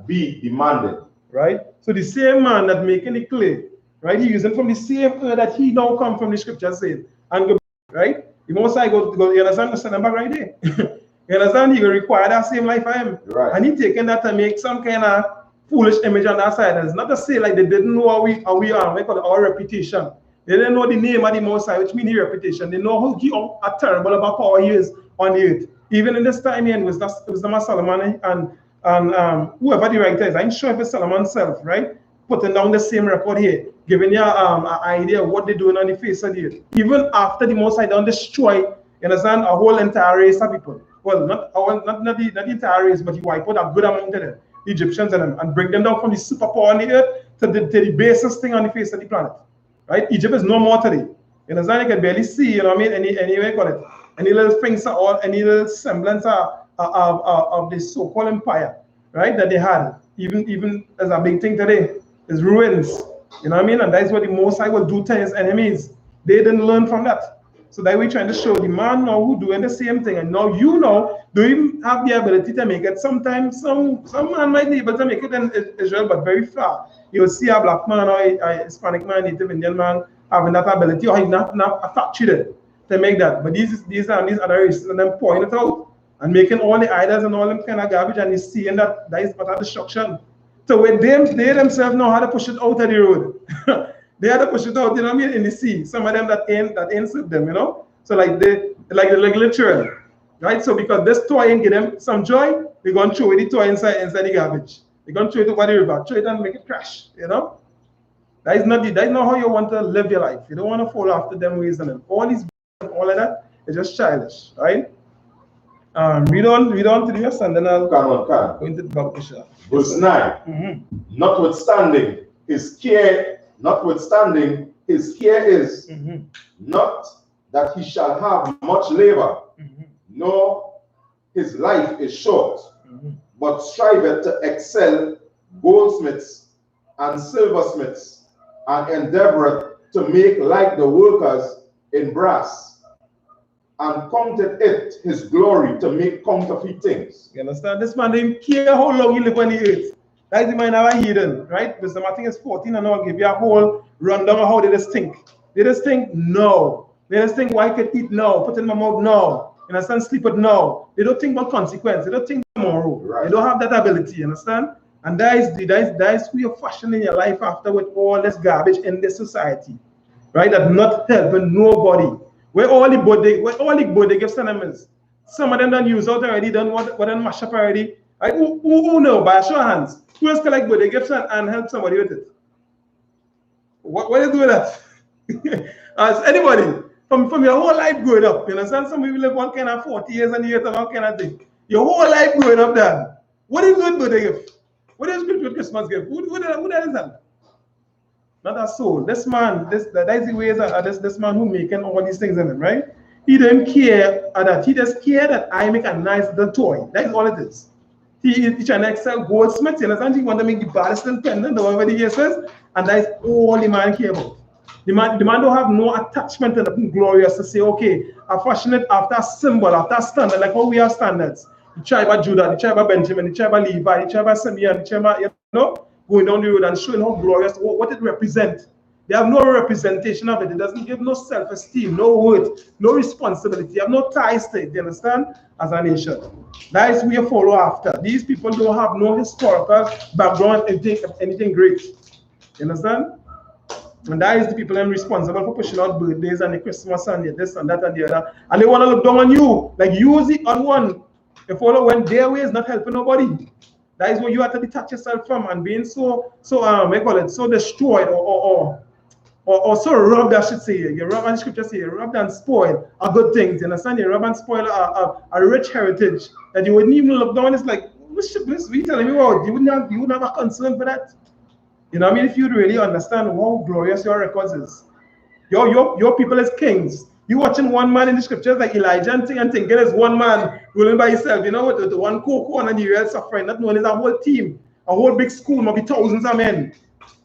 be demanded. Right? So the same man that making the clay, right? He using from the same earth that he now come from the scripture saying, and go, right? The most I go, you understand the send back right there. You understand? He will require that same life I am. Right. And he taking that to make some kind of foolish image on that side. And it's not to say like they didn't know how we are, we call it our reputation. They didn't know the name of the Most High, which means his reputation. They know how terrible of a power he is on the earth. Even in this time, it was the Solomon and whoever the writer is. I'm sure if it's Solomon himself, right? Putting down the same record here, giving you an idea of what they're doing on the face of the earth. Even after the Most High done destroy, you understand, a whole entire race of people. Well, not the entire race, but he wiped out a good amount of them, the Egyptians and bring them down from the superpower on the earth to the basest thing on the face of the planet. Right? Egypt is no more today. You understand? You can barely see, you know what I mean, any way call it. Any little things or any little semblance of this so-called empire, right? That they had. Even as a big thing today, is ruins. You know what I mean? And that's what the Most High will do to his enemies. They didn't learn from that. So that we're trying to show the man now who doing the same thing. And now you know, do even have the ability to make it. Sometimes some man might be able to make it in Israel, but very far. You'll see a black man or a Hispanic man, Native Indian man having that ability, or he not a factory there to make that. But these other races and them pointing it out and making all the idols and all them kind of garbage, and he's seeing that is but a destruction. So when they themselves know how to push it out of the road. They had to push it out, you know what I mean, in the sea. Some of them that ain't serve them, you know. So like the regular children, right? So because this toy ain't give them some joy, we're gonna throw the toy inside the garbage. We're gonna throw it over the river, throw it and make it crash, you know. That is not how you want to live your life. You don't want to follow after them ways and them. All these all of that is just childish, right? Read on to the rest and then I'll go into the Baba Krishna. Verse 9. Notwithstanding his care is not that he shall have much labor, nor his life is short, but striveth to excel goldsmiths and silversmiths, and endeavoreth to make like the workers in brass, and counted it his glory to make counterfeit things. You understand? This man didn't care how long he lived on the earth. That is the mind of a heathen, right? Because I think it's 14 and I'll give you a whole rundown of how they just think. They just think no. They just think why I could eat now, put in my mouth now. You understand? Sleep it now. They don't think about consequence. They don't think tomorrow. Right. They don't have that ability, you understand? And that is who you're fashioning your life after with all this garbage in this society. Right? That not helping nobody. Where all the body give sentiments. Some of them done use out already, done what done mash up already. Right? Who know by a show of hands? Who else collect body gifts and help somebody with it? What do you do with that? As anybody from your whole life growing up, you understand? Some people live one kind of 40 years and years and all kind of thing. Your whole life growing up, Dan. What is good birthday gift? What is good with Christmas gift? Who that is that? Not a soul. This man, that is the ways that this man who making all these things in him, right? He don't care that. He just care that I make a nice little toy. That is all it is. He trying to excel goldsmith, you understand? He want to make the baddest little pendant, whatever the year says, and that is all the man care about. The man don't have no attachment to the glorious to say, okay, I fashion it after a symbol, after a standard, like how we have standards. The tribe of Judah, the tribe of Benjamin, the tribe of Levi, the tribe of Simeon, the tribe of, you know, going down the road and showing how glorious, what it represents. They have no representation of it. It doesn't give no self-esteem, no worth, no responsibility. They have no ties to it, you understand? As a nation. That is who you follow after. These people don't have no historical background, anything great. You understand? And that is the people I'm responsible for pushing out birthdays and the Christmas and this and that and the other. And they want to look down on you. Like use the other one. You follow when their way is not helping nobody. That is what you have to detach yourself from, and being so destroyed or so robbed, I should say. You rob, and scripture say, you robbed and spoil are good things. You understand? You rob and spoil a rich heritage that you wouldn't even look down. It's like, what are you telling me about? You wouldn't have a concern for that. You know what I mean? If you really understand how glorious your records is. Your people as kings. You watching one man in the scriptures like Elijah and thinking there's one man ruling by himself, you know, with the one cocoa and the real suffering, not knowing it's a whole team, a whole big school, maybe thousands of men.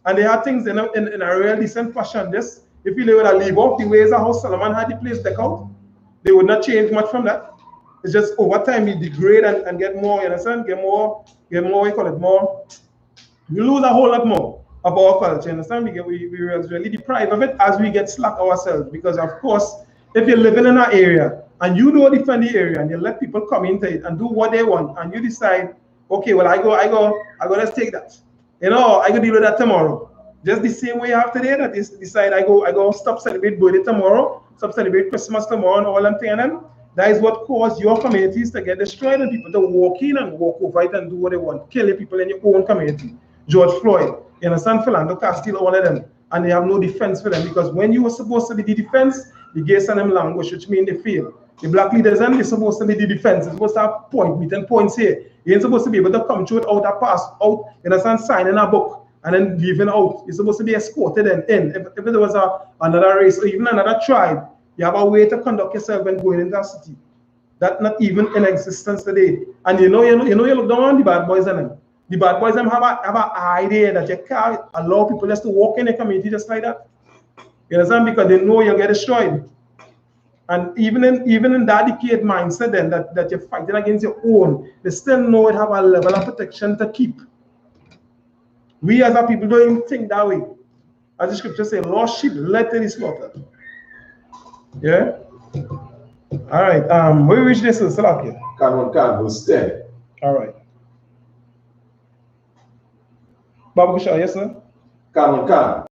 And they had things in a real decent fashion. Just if you would leave off the ways of how Solomon had the place deck out, they would not change much from that. It's just over time you degrade and get more, you understand? Get more, we call it more. You lose a whole lot more of our culture, you understand? We really deprive of it as we get slack ourselves. Because of course, if you're living in an area and you don't defend the area and you let people come into it and do what they want, and you decide, okay, well, I go, let's take that. You know, I go deal with that tomorrow. Just the same way you have today that is decide I go stop celebrate birthday tomorrow, stop celebrate Christmas tomorrow and all them things. That is what caused your communities to get destroyed and people to walk in and walk over it and do what they want, killing people in your own community. George Floyd, you understand, Philando Castile, all of them, and they have no defense for them because when you were supposed to be the defense, the gays and them language, which means they fail. The black leaders and they're supposed to be the defense. They're supposed to have meeting points here. You ain't supposed to be able to come through without a pass out, you understand, signing a book and then leaving out. You're supposed to be escorted and in. If there was another race or even another tribe, you have a way to conduct yourself when going into a city. That's not even in existence today. And you look down on the bad boys and them. The bad boys them have an idea that you can't allow people just to walk in a community just like that. You understand? Because they know you'll get destroyed. And even in that decayed mindset then that you're fighting against your own, they still know it have a level of protection to keep. We as a people don't even think that way. As the scripture says, lost sheep led to the slaughter. Yeah? All right. Where we reach this is Salakia. verse 10. All right. Babu Kusha, yes, sir?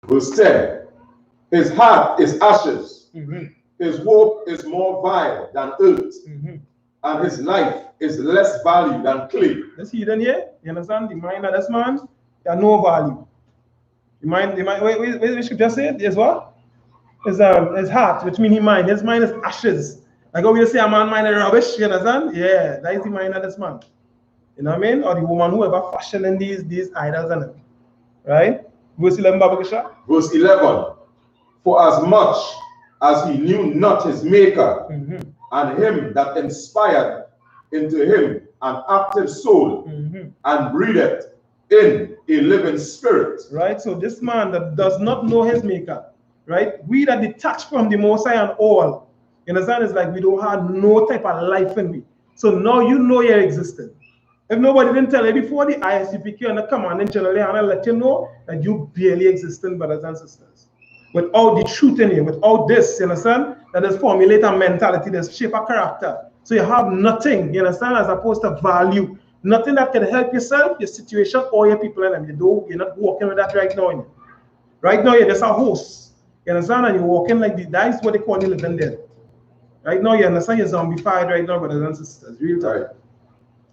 Verse 10. His heart is ashes. His hope is more vile than earth. And his life is less value than clay. That's hidden here. You understand? The mind of this man, they have no value. The mind, wait, we should just say it. Yes, what? His heart, which means his mind is ashes. Like how we say a man mind is rubbish, you understand? Yeah, that is the mind of this man. You know what I mean? Or the woman who ever fashioning these idols and them. Right? Verse 11, Baba Kisha. Verse 11. For as much as he knew not his maker, and him that inspired into him an active soul, and breathed in a living spirit. Right? So this man that does not know his maker, right? We that detached from the Most High and all, you understand? It's like we don't have no type of life in me. So now you know you're existing. If nobody didn't tell you before, the I.S.U.P.K and the commanding generally, and I'll let you know that you barely existing, brothers and sisters. Without the truth in you, without this, you understand? That is formulate a mentality, that shape a character. So you have nothing, you understand, as opposed to value. Nothing that can help yourself, your situation, or your people in them. You're not walking with that right now. Right now, you're just a host. You understand? And you're walking like that is what they call you living dead. Right now, you understand you're zombified right now, brothers and sisters. Real time.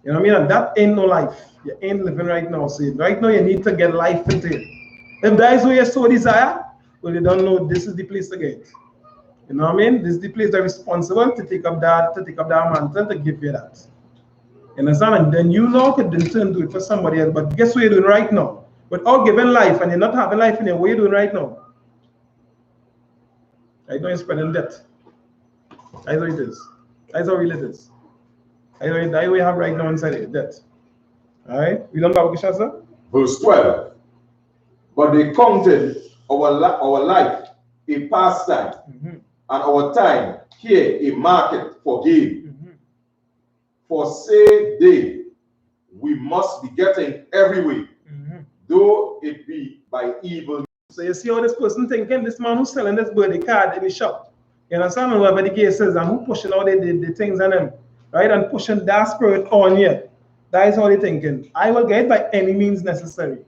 You know what I mean? And that ain't no life. You ain't living right now. So right now, you need to get life into it. If that is what you so desire, well, you don't know this is the place to get. You know what I mean? This is the place that is responsible to take up that mantle to give you that. You understand? And then you know could then turn to it for somebody else. But guess what you're doing right now? Without giving life, and you're not having life in you, what are you doing right now? Right now you're spreading death. That's what it is. That's how real it is. That's what we have right now inside it, death. Alright? We don't have a sir? Verse 12. But they counted our life a pastime, and our time here a market for gain. For say they, we must be getting every way, though it be by evil. So you see how this person thinking, this man who's selling this birthday card in the shop, you understand whatever the case is, and who pushing all the things on them, right? And pushing that spirit on you. That is how they're thinking. I will get it by any means necessary.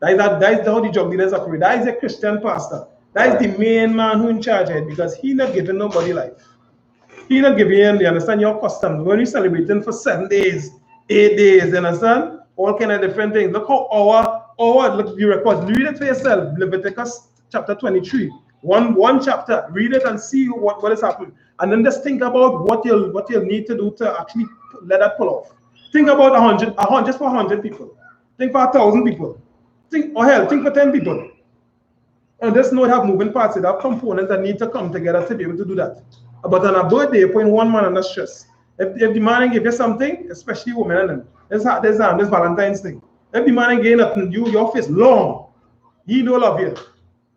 That is how the drug dealers operate. That is a Christian pastor. That is the main man who in charge of it, because he not giving nobody life. He not giving you, you understand, your customs. When you're celebrating for 7 days, 8 days, you understand? All kind of different things. Look how look the records. Read it for yourself. Leviticus chapter 23. One chapter. Read it and see what is happening. And then just think about what you'll need to do to actually let that pull off. Think about 100 just for 100 people. Think for 1,000 people. Think for 10 people. And this note have moving parts, it have components that need to come together to be able to do that. But on a birthday, you put one man under stress. If the man give you something, especially women and them, there's Valentine's thing. If the man give nothing, your face long, he don't love you.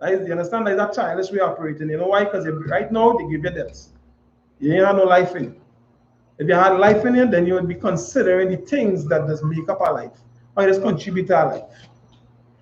You understand? That is a childish way of operating. You know why? Because right now they give you debts. You ain't have no life in you. If you had life in you, then you would be considering the things that does make up our life, or just contribute to our life.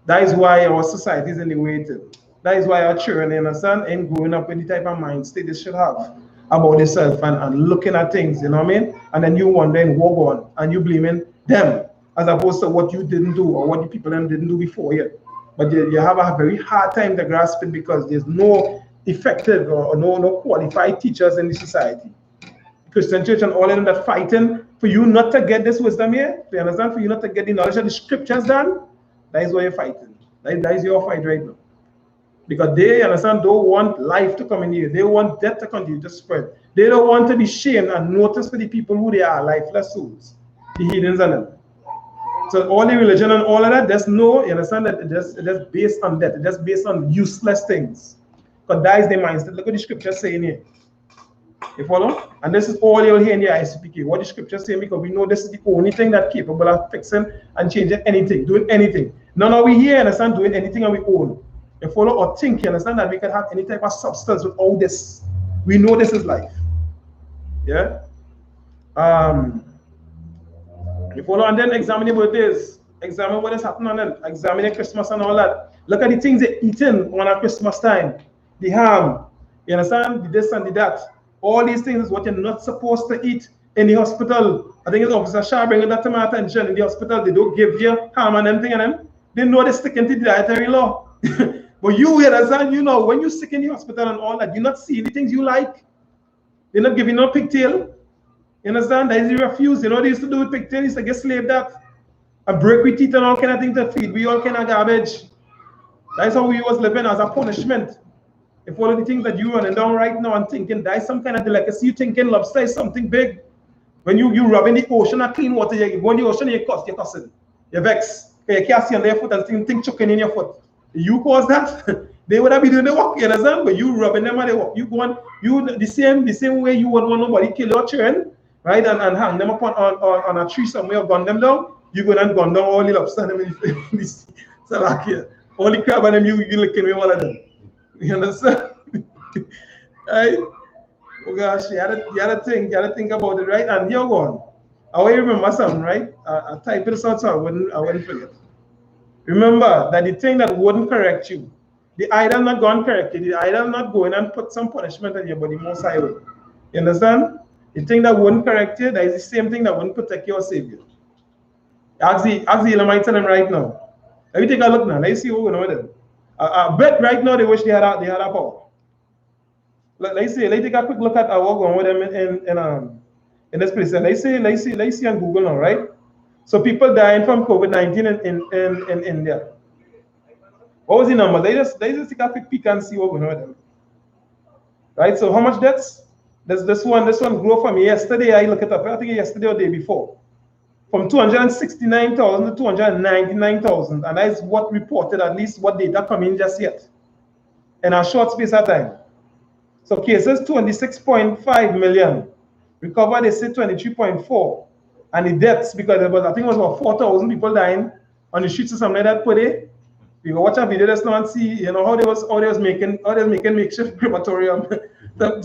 That is why our society is in the way it is. That is why our children, you understand, ain't growing up with the type of mind state they should have about themselves and looking at things, you know what I mean? And then you wondering what go on, and you blaming them as opposed to what you didn't do or what the people didn't do before you. But you have a very hard time to grasp it because there's no effective or no qualified teachers in the society. Christian church and all of them that fighting for you not to get this wisdom here, you understand? For you not to get the knowledge of the scriptures done, that is why you're fighting. That is your fight right now. Because they, understand, don't want life to come in here. They want death to continue to spread. They don't want to be shamed and noticed for the people who they are, lifeless souls, the heathens and them. So all the religion and all of that, there's no, you understand, that it's just based on that. It's just based on useless things. Because that is their mindset. Look what the scripture saying here. You follow? And this is all you'll hear in the I.S.U.P.K. What the scripture saying, because we know this is the only thing that's capable of fixing and changing anything, doing anything. None of we here, understand, doing anything on we own. You follow or think, you understand that we can have any type of substance with all this. We know this is life. Yeah? You follow, and then examine what it is. Examine what is happening on it. Examine Christmas and all that. Look at the things they're eating on our Christmas time. The ham, you understand? The this and the that. All these things is what you're not supposed to eat in the hospital. I think it's Officer Shah bringing that to my attention. In the hospital, they don't give you ham and anything and them. They know they're sticking to the dietary law. But you understand, you know, when you're sick in the hospital and all that, you're not seeing the things you like. They're not giving no pigtail. You understand? That is the refuse. You know what they used to do with pigtail? They used to get slaved that. And break with teeth and all kind of things to feed. We all kind of garbage. That's how we was living as a punishment. If all of the things that you're running down right now and thinking that is some kind of delicacy, you thinking lobster is something big. When you rub in the ocean and clean water, you go in the ocean, you're cussing. You're vexed. You can't see on their foot and think choking in your foot. You cause that, they would have been doing the work, you understand? But you rubbing them and they work. You go on, the same way you wouldn't want nobody kill your children, right? And hang them up on a tree somewhere or gun them down. You go and gun down all the lobster them in this Salakia. All the crab and them you licking with one of them. You understand? Right? Oh gosh, you gotta think about it, right? And you're going. I will remember something, right? I type this out so I wouldn't forget. Remember that the thing that wouldn't correct you, the idol not going to correct you, the idol not going and put some punishment on your body most high will. You understand? The thing that wouldn't correct you, that is the same thing that wouldn't protect your savior. Ask the Elamite them right now. Let me take a look now. Let's see what's going on with them. I bet right now they wish they had a power. Let's take a quick look at what's going on with them in this place. And let's see on Google now, right? So people dying from COVID-19 in India. What was the number? Let's just take a quick peek and see what's going on with them. Right? So how much deaths? This one grew from yesterday. I look it up. I think yesterday or the day before. From 269,000 to 299,000. And that is what reported, at least what data come in just yet. In a short space of time. So cases 26.5 million. Recovered, they say 23.4. And the deaths, because there was, I think it was about 4,000 people dying on the streets or something like that per day. You go watch a video just now and see, you know, how they was making makeshift crematorium you know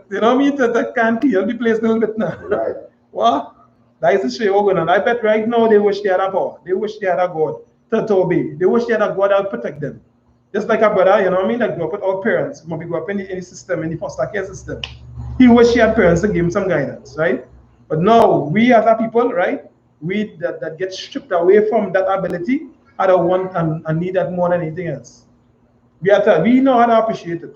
what I mean, to can't heal the place a little bit now. Right. Well, that is the show going on. I bet right now they wish they had a power. They wish they had a God to obey. They wish they had a God that would protect them. Just like a brother, you know what I mean, that grew up with our parents, maybe grew up in the system, in the foster care system. He wished he had parents to give him some guidance, right? But now, we as a people, right, we that get stripped away from that ability, I don't want and need that more than anything else. We know how to appreciate it.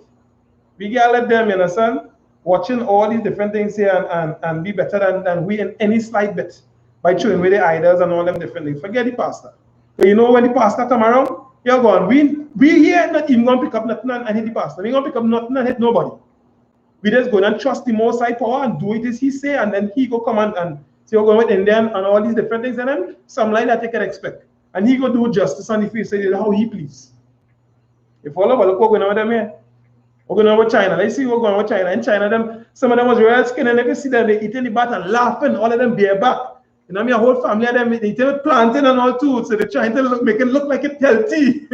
We gotta let them, you understand, watching all these different things here and be better than we in any slight bit by showing away the idols and all them differently. Forget the pastor. But you know when the pastor come around, you're going, we here not even gonna pick up nothing and hit the pastor. We ain't gonna pick up nothing and hit nobody. We just go and trust the Most High power and do it as he say, and then he go come and say we're going with Indian and all these different things, and then some like that you can expect. And he go do justice on the face how he please. If all of us look what's going on with them here. We're going on with China. Let's see what's going on with China. In China, some of them was real skin, and if you see them, they eating the bat and laughing, all of them bareback. You know, my whole family of them, they eating plantain and all too, so they're trying to make it look like it's healthy.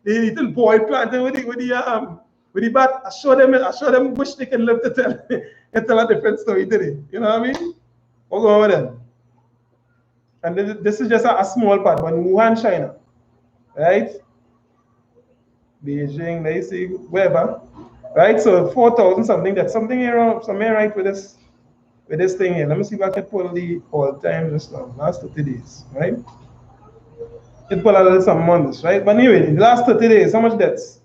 They eating boiled plantain with the bat. I show them wish they can live to tell a different story today. You know what I mean? What's going on with them? And this is just a small part, but Wuhan, China, right? Beijing, they see wherever, right? So 4,000 something. That's something here, somewhere right with this thing here. Let me see if I can pull the all time just now. Last 30 days, right? It pull a little some months, right? But anyway, in the last 30 days, how much deaths?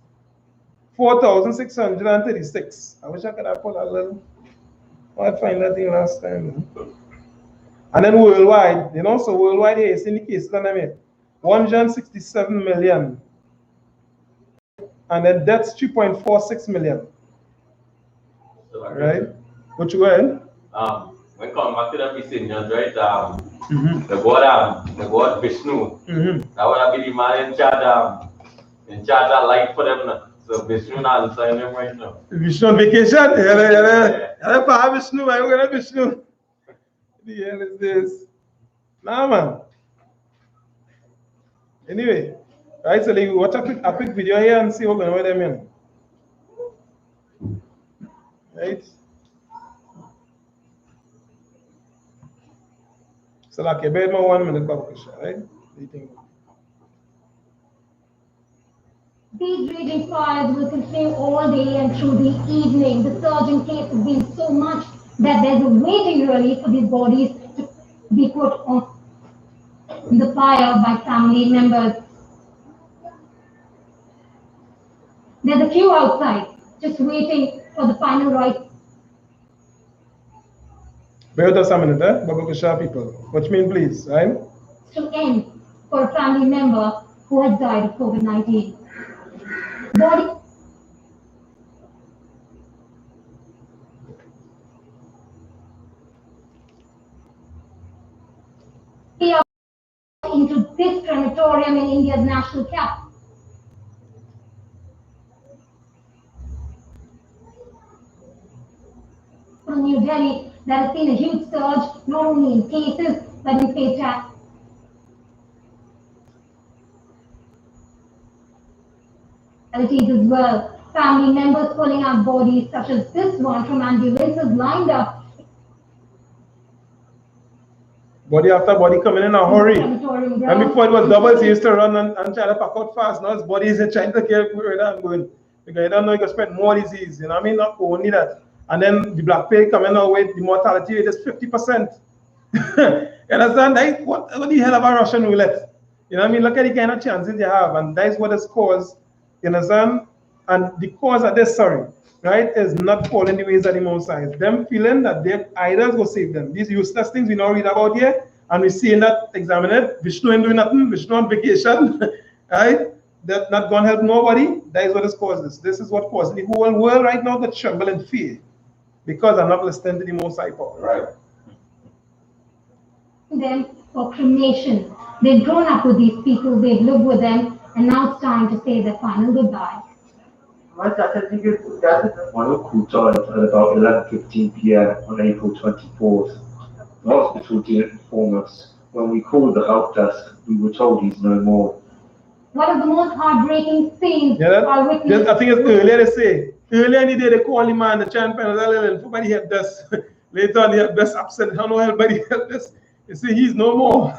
4,636. I wish I could have pulled a little. I'd find that thing last time. And then worldwide, you know, so worldwide here is in the case, 167 million. And then deaths 3.46 million. So, right? What you going? When come back to the Pisinians, right? The God Vishnu. That would be the man in charge of light for them now. So Vishnu not answering them right now. Vishnu on vacation? Yeah, Vishnu, I'm going to Vishnu. The hell is this? Nah, man. Anyway, right, so like, watch a quick video here and see what's going on with them in. Right? So like, you bear my 1 minute conversation, right? What do you think? These raging fires will continue all day and through the evening. The surge in cases being so much that there's a waiting really for these bodies to be put on the fire by family members. There's a queue outside, just waiting for the final rites. Bear with us a minute, Babakasha people. What you mean, please, right? To end for a family member who has died of COVID-19. Body. this crematorium in India's national capital. From New Delhi, that has seen a huge surge, not only in cases, but in fatalities as well. Family members pulling out bodies, such as this one, from ambulances lined up. Body after body coming in a hurry. And before it was doubles, he used to run and try to pack out fast. Now his body is trying to get where I'm going. Because you don't know you can spread more disease, you know what I mean? Not only that. And then the black plague coming out with the mortality rate is 50%. You understand? That what the hell of a Russian roulette? You know what I mean? Look at the kind of chances you have, and that is what is caused. You understand? And the cause of this, right, is not following the ways of the Most High. Them feeling that their idols will save them. These useless things we now read about here, and we see in that examine it. Vishnu ain't doing nothing. Vishnu on vacation, right? That not going to help nobody. That is what has caused this. This is what caused the whole world right now to tremble in fear because I'm not listening to the Most High power. Right. Them for cremation. They've grown up with these people, they've lived with them, and now it's time to say their final goodbye. My I think that is one of Kuta at about 11:15 p.m. on April 24th. The hospital didn't inform us. When we called the help desk, we were told he's no more. One of the most heartbreaking scenes I think it's earlier they say. Earlier in the day they call him man, the champion, everybody help us. Later on, the help desk upset, I don't know everybody help us. You see, he's no more.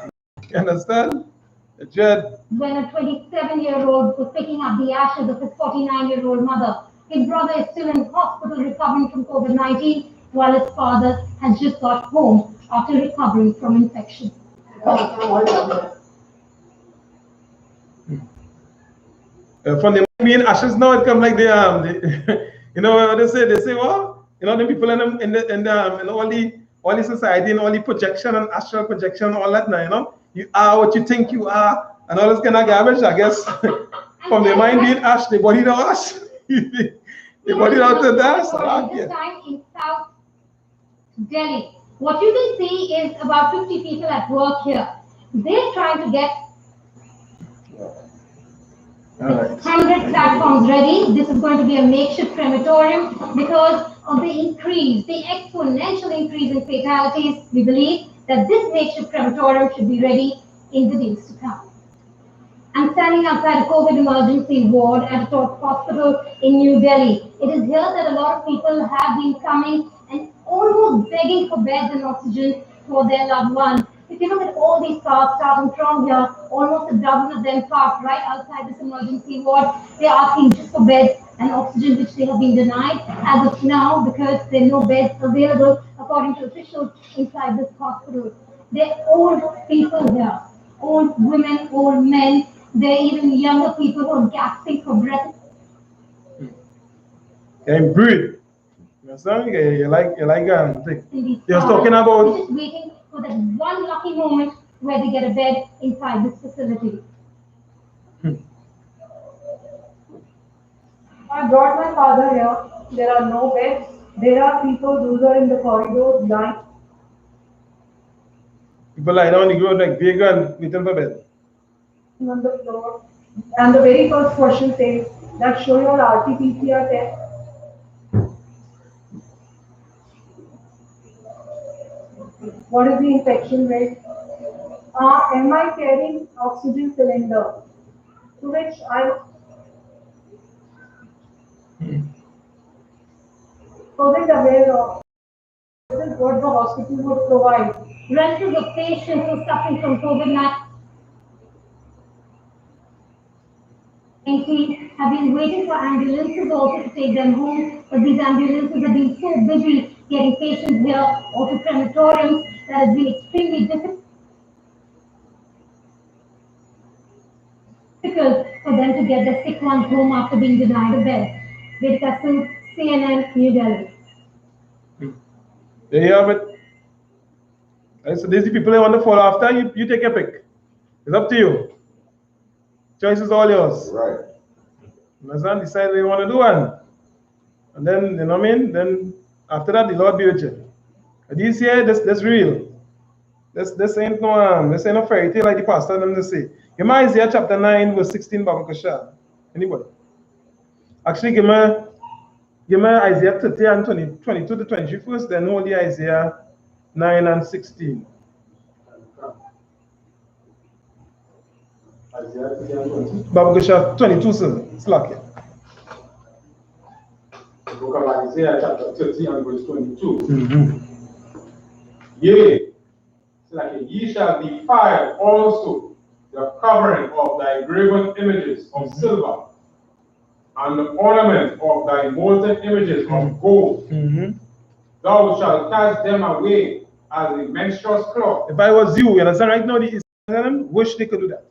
You understand? When a 27-year-old was picking up the ashes of his 49-year-old mother, his brother is still in hospital recovering from COVID-19, while his father has just got home after recovering from infection. From the being ashes now, it comes like you know what they say? They say, well, you know, the people in all the society and all the projection and astral projection and all that now, you know, you are what you think you are, and all this kind of garbage, I guess. From the mind being ash, the body don't ash. The body don't to dust. This time in South Delhi, what you can see is about 50 people at work here. They're trying to get 100 platforms ready. This is going to be a makeshift crematorium because of the increase, the exponential increase in fatalities. We believe that this makeshift crematorium should be ready in the days to come. I'm standing outside a COVID emergency ward at a top hospital in New Delhi. It is here that a lot of people have been coming and almost begging for beds and oxygen for their loved ones. If you look at all these cars starting from here, almost a dozen of them parked right outside this emergency ward. They're asking just for beds and oxygen, which they have been denied as of now because there are no beds available according to officials inside this hospital. They're old people here, old women, old men. There are even younger people who are gasping for breath. Can breathe. You understand? You like you're talking about. We're just waiting for that one lucky moment where they get a bed inside this facility. I brought my father here. There are no beds. There are people who are in the corridors dying. People lie down the ground like big and waiting for bed. On the floor. And the very first question says that show your RT-PCR test. What is the infection rate? Am I carrying oxygen cylinder? To which I wasn't aware of. This is what the hospital would provide. Relatives of patients who are suffering from COVID-19 have been waiting for ambulances also to take them home, but these ambulances have been so busy getting patients here or to crematoriums that has been extremely difficult for them to get their sick ones home after being denied a bed. Vedika Singh, CNN, New Delhi. There you have it. Right, so these are the people that want to follow after. You take a pick. It's up to you. Choice is all yours. Right. Understand? Decide what you want to do, and then, you know what I mean? Then after that, the Lord be with you. These here, that's real. This ain't no fairy tale like the pastor them to say. Give me Isaiah chapter 9, verse 16, Baba Kasha. Anybody? Actually, give me Isaiah 30 and 22 to 23 first, then only Isaiah 9 and 16. Isaiah 30 and 20. Baba Kasha 22, sir. Slack it. The book of Isaiah chapter 30 and verse 22. Yea, Like ye shall defile also the covering of thy graven images of silver, and the ornament of thy molten images of gold. Thou shalt cast them away as a menstruous cloth. If I was you understand right now, the Israelites wish they could do that.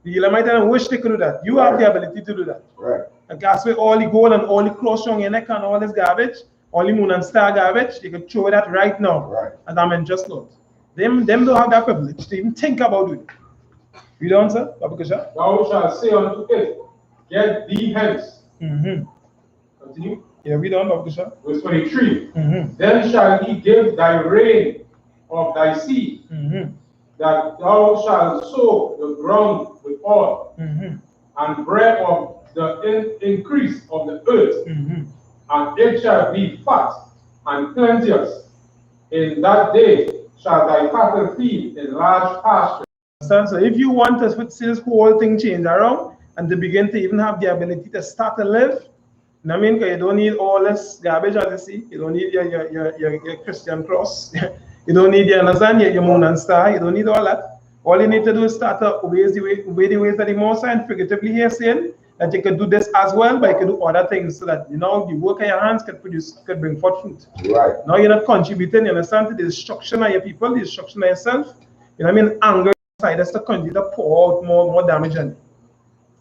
The Elamite wish they could do that. You have the ability to do that. Right. And cast away all the gold and all the clothes on your neck and all this garbage, all the moon and star garbage, you can throw that right now. Right. And I'm in just Lord. Them don't have that privilege to even think about doing it. Read on, sir. Thou shalt say unto it, get thee hence. Continue. Yeah, read on, Babakasha. Verse 23. Then shall he give thy rain of thy seed, that thou shalt sow the ground with oil, and bread of the increase of the earth, and it shall be fat and plenteous. In that day shall thy cattle feed in large pastures. So if you want to see this whole thing change around and to begin to even have the ability to start to live, you know what I mean? Because you don't need all this garbage, as you see. You don't need your Christian cross. You don't need your moon and star. You don't need all that. All you need to do is start to obey the ways that the Most High, and figuratively here saying that you could do this as well, but you could do other things so that, you know, the work of your hands could bring forth fruit. Right. Now you're not contributing, you understand, to the destruction of your people, the destruction of yourself. You know what I mean? Anger inside us to continue to pour out more damage on you.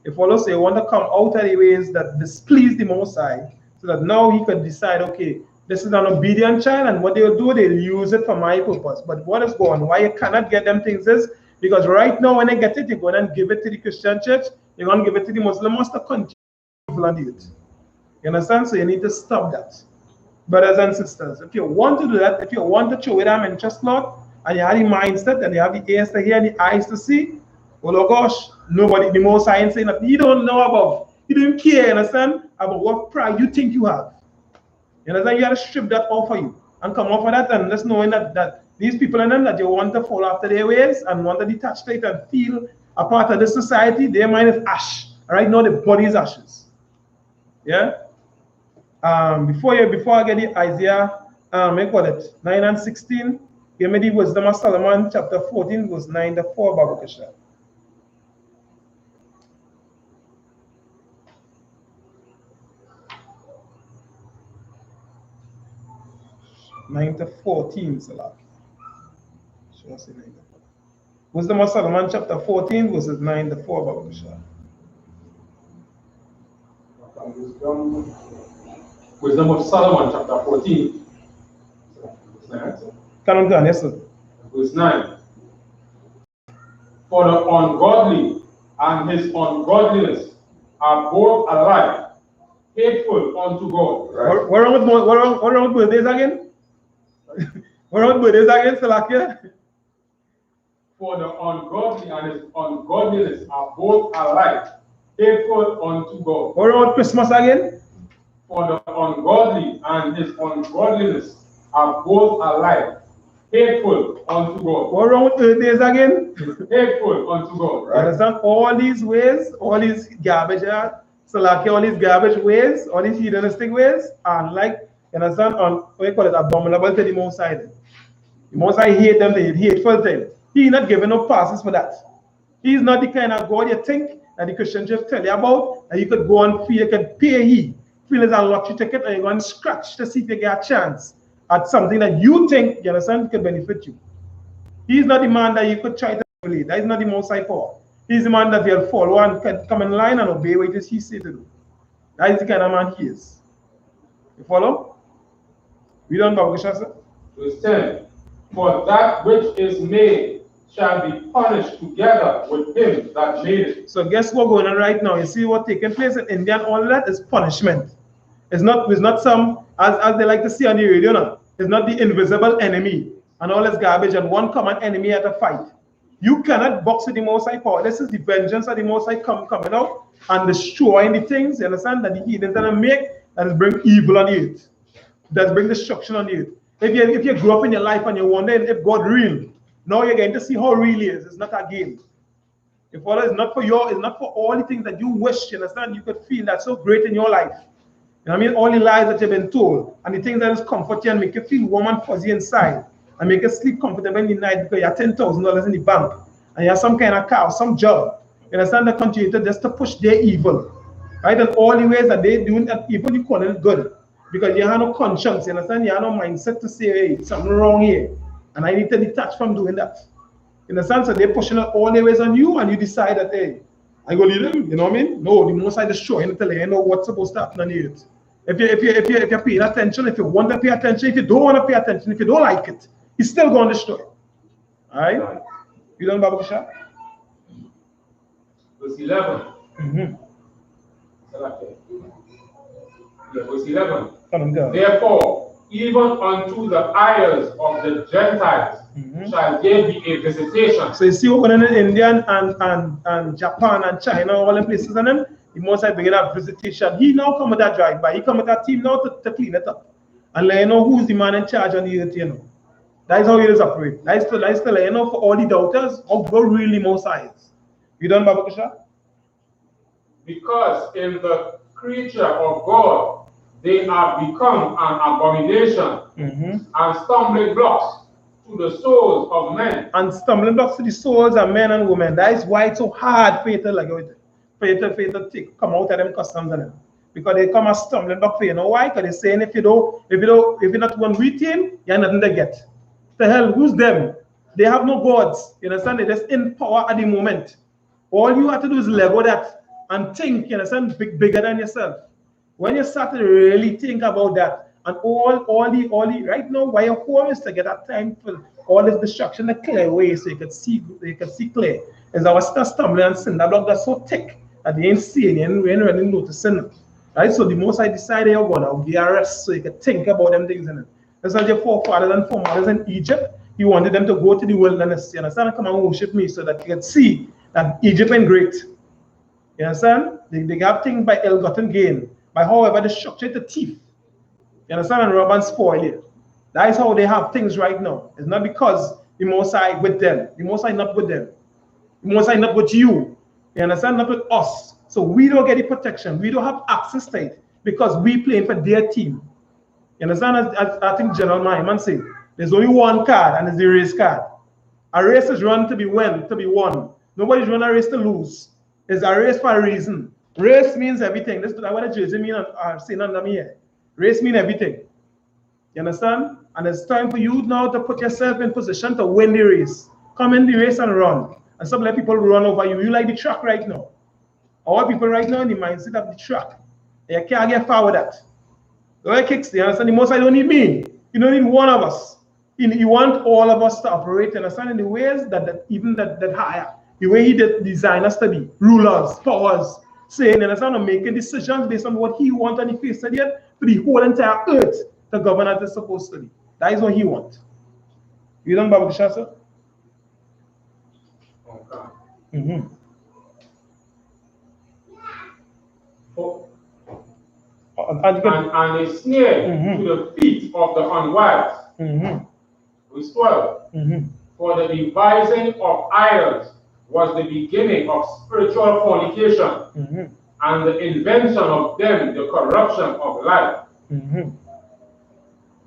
If also you want to come out of the ways that displease the Most High, so that now he could decide, okay, this is an obedient child, and what they'll do, they'll use it for my purpose. But what is going on? Why you cannot get them things is because right now when they get it, you're going to give it to the Christian church, you're going to give it to the Muslim to continue to do it. You understand? So you need to stop that. Brothers and sisters, if you want to do that, if you want to show them interest, Lord, and you have the mindset and you have the ears to hear and the eyes to see, oh gosh, nobody, the Most High saying that you don't know about, you don't care, you understand, about what pride you think you have. You understand? You have to strip that off of you and come off of that, and just knowing that these people in them that you want to follow after their ways and want to detach to it and feel a part of this society, their mind is ash. Right now the body is ashes. Yeah? Before I get the Isaiah, I call it 9 and 16, give me the Wisdom of Solomon, chapter 14, verse 9 to 4, Babu Kasha. Nine to 14, Salah. Should I say 9 to 4? Wisdom of Solomon, chapter 14, verses 9 to 4, Babu Kasha. Wisdom of Solomon, chapter 14. Can yes, sir. Verse 9. For the ungodly and his ungodliness are both alike, hateful unto God. Right. What wrong with birthdays again? What wrong with birthdays again, Salakia? For the ungodly and his ungodliness are both alike, hateful unto God. What wrong with Christmas again? For the ungodly and his ungodliness are both alike, hateful unto God. What wrong with birthdays again? Hateful unto God. Right? Understand? All these ways, all these garbage, Salakia, all these garbage ways, all these hedonistic ways are like, you understand, what you call it, abominable to the Most High. The Most High hate them, they hateful things. He's not giving no passes for that. He's not the kind of God you think that the Christian church tell you about, and you could go and feel, you could pay feel it's a lottery ticket, and you go and scratch to see if you get a chance at something that you think, you understand, could benefit you. He's not the man that you could try to believe. That is not the Most High for. He's the man that you'll follow and can come in line and obey what it is he said to do. That is the kind of man he is. You follow? We don't know, sir. Verse 10. For that which is made shall be punished together with him that made it. So guess what's going on right now? You see what's taking place in India and all that is punishment. It's not some, as they like to see on the radio now, it's not the invisible enemy. and all this garbage and one common enemy at a fight. You cannot box with the Most High power. This is the vengeance of the Most High coming out and destroying the things, you understand, that the heathens are make, that is bring evil on the earth. That bring destruction on the earth. If you grew up in your life and you're wondering if God real, now you're going to see how real he is. It's not a game. If Allah is not for you, it's not for all the things that you wish, you understand, you could feel that's so great in your life. You know what I mean? All the lies that you've been told, and the things that is comfort you and make you feel warm and fuzzy inside, and make you sleep comfortable in the night because you have $10,000 in the bank, and you have some kind of car, some job. You understand, that continue to just to push their evil. Right? And all the ways that they doing that evil, you call it good. Because you have no conscience, you understand? You have no mindset to say, hey, something wrong here. And I need to detach from doing that. In the sense that they're pushing it all the ways on you, and you decide that, hey, I go lead them, you know what I mean? No, the Most High destroying until you know what's supposed to happen on the earth. If you're paying attention, if you want to pay attention, if you don't want to pay attention, if you don't like it, he's still going to destroy it. All right? You done, Babu Shah? Verse 11. Verse 11. Therefore, even unto the isles of the Gentiles shall there be a visitation. So you see what going on in India and Japan and China, all the places, and then the Most High bringing up visitation. He now come with that drive by. He come with that team now to clean it up. And let you know who's the man in charge on the earth, you know. That is how it is operate. That is to let you know for all the doubters how really Most High is. You done, Babu Kusha? Because in the creature of God, they are become an abomination and stumbling blocks to the souls of men. And stumbling blocks to the souls of men and women. That is why it's so hard for you to come out of them customs and them. Because they come as stumbling block for you. You know why? Because they're saying if you're not one with him, you're nothing to get. The hell, who's them? They have no gods. You understand? They're just in power at the moment. All you have to do is level that and think, you understand, bigger than yourself. When you start to really think about that, and all the right now, why your home is to get that time for all this destruction to clear away so you can see clear. Is our stumbling and sin that block that's so thick that they ain't seeing, you ain't really noticing. Right? So the Most I decided you're gonna give a rest so you can think about them things in it. That's why your forefathers and foremothers in Egypt, he wanted them to go to the wilderness, you understand, and come and worship me so that you can see that Egypt is great. You understand? They have things by ill-gotten gain. By however they structure the thief. You understand? And rob and spoil it. That is how they have things right now. It's not because the Most High with them. The Most High not with them. The Most High not with you. You understand? Not with us. So we don't get the protection. We don't have access to it because we playing for their team. You understand? As I think General Mahiman said, there's only one card and it's the race card. A race is run to be won. Nobody's run a race to lose. It's a race for a reason. Race means everything. This is what the Jersey mean saying under me here. Race means everything. You understand? And it's time for you now to put yourself in position to win the race. Come in the race and run. And some let people run over you. You like the track right now. All people right now in the mindset of the track. You can't get far with that. The way kicks, you understand? The Most I don't need me. You don't need one of us. You want all of us to operate, understand, in the ways that higher. The way he designed us to be. Rulers, powers, saying, understand, and making decisions based on what he wants on the face of the earth for the whole entire earth to govern as it's supposed to be. That is what he wants. You don't Babu Shah, sir? Okay. And a snare to the feet of the unwise. Verse 12. For the devising of idols was the beginning of spiritual fornication, and the invention of them the corruption of life.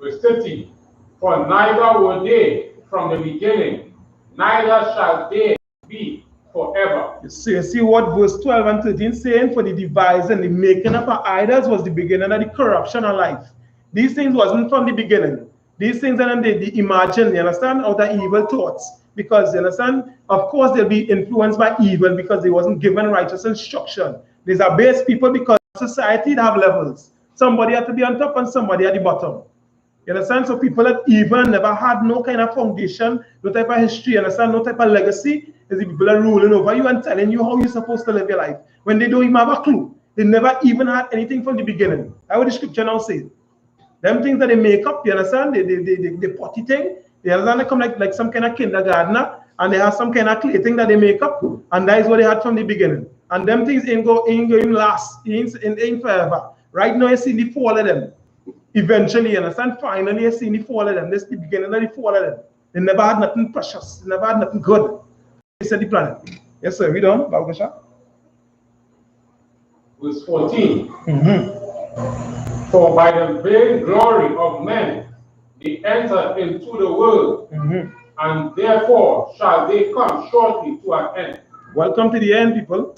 Verse 13. For neither were they from the beginning, neither shall they be forever. You see what verse 12 and 13 saying? For the devising, the making of our idols was the beginning of the corruption of life. These things wasn't from the beginning. These things are they imagine, you understand, out of evil thoughts. Because, you understand, of course they'll be influenced by evil because they wasn't given righteous instruction. These are base people because society have levels. Somebody had to be on top and somebody at the bottom. You understand? So people that even never had no kind of foundation, no type of history, understand, no type of legacy, is the people are ruling over you and telling you how you're supposed to live your life. When they don't even have a clue. They never even had anything from the beginning. That's what the scripture now says. Them things that they make up, you understand? They potty thing, You understand? They come like some kind of kindergartner, and they have some kind of clay thing that they make up, and that is what they had from the beginning. And them things ain't going last, ain't forever. Right now, you see the fall of them. Eventually, you understand? Finally, you see the fall of them. This is the beginning of the fall of them. They never had nothing precious. They never had nothing good. They said the planet. Yes, sir. We done, Babu Gasha? Verse 14. For by the vain glory of men they entered into the world, and therefore shall they come shortly to an end. Welcome to the end, people.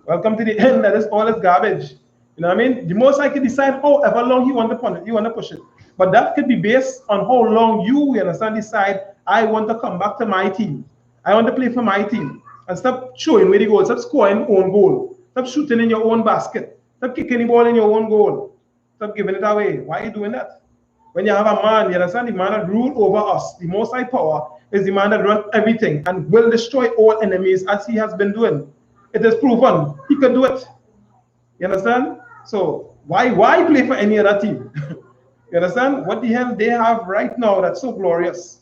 Welcome to the end. That is all is garbage. You know what I mean? The most I can decide however long you want to push it. But that could be based on how long you understand, decide, I want to come back to my team. I want to play for my team. And stop showing where the goal, stop scoring own goal. Stop shooting in your own basket. Stop kicking the ball in your own goal. Stop giving it away. Why are you doing that? When you have a man, you understand, the man that rule over us, the most high power, is the man that runs everything and will destroy all enemies as he has been doing. It is proven. He can do it. You understand? So why play for any other team? You understand? What the hell they have right now that's so glorious?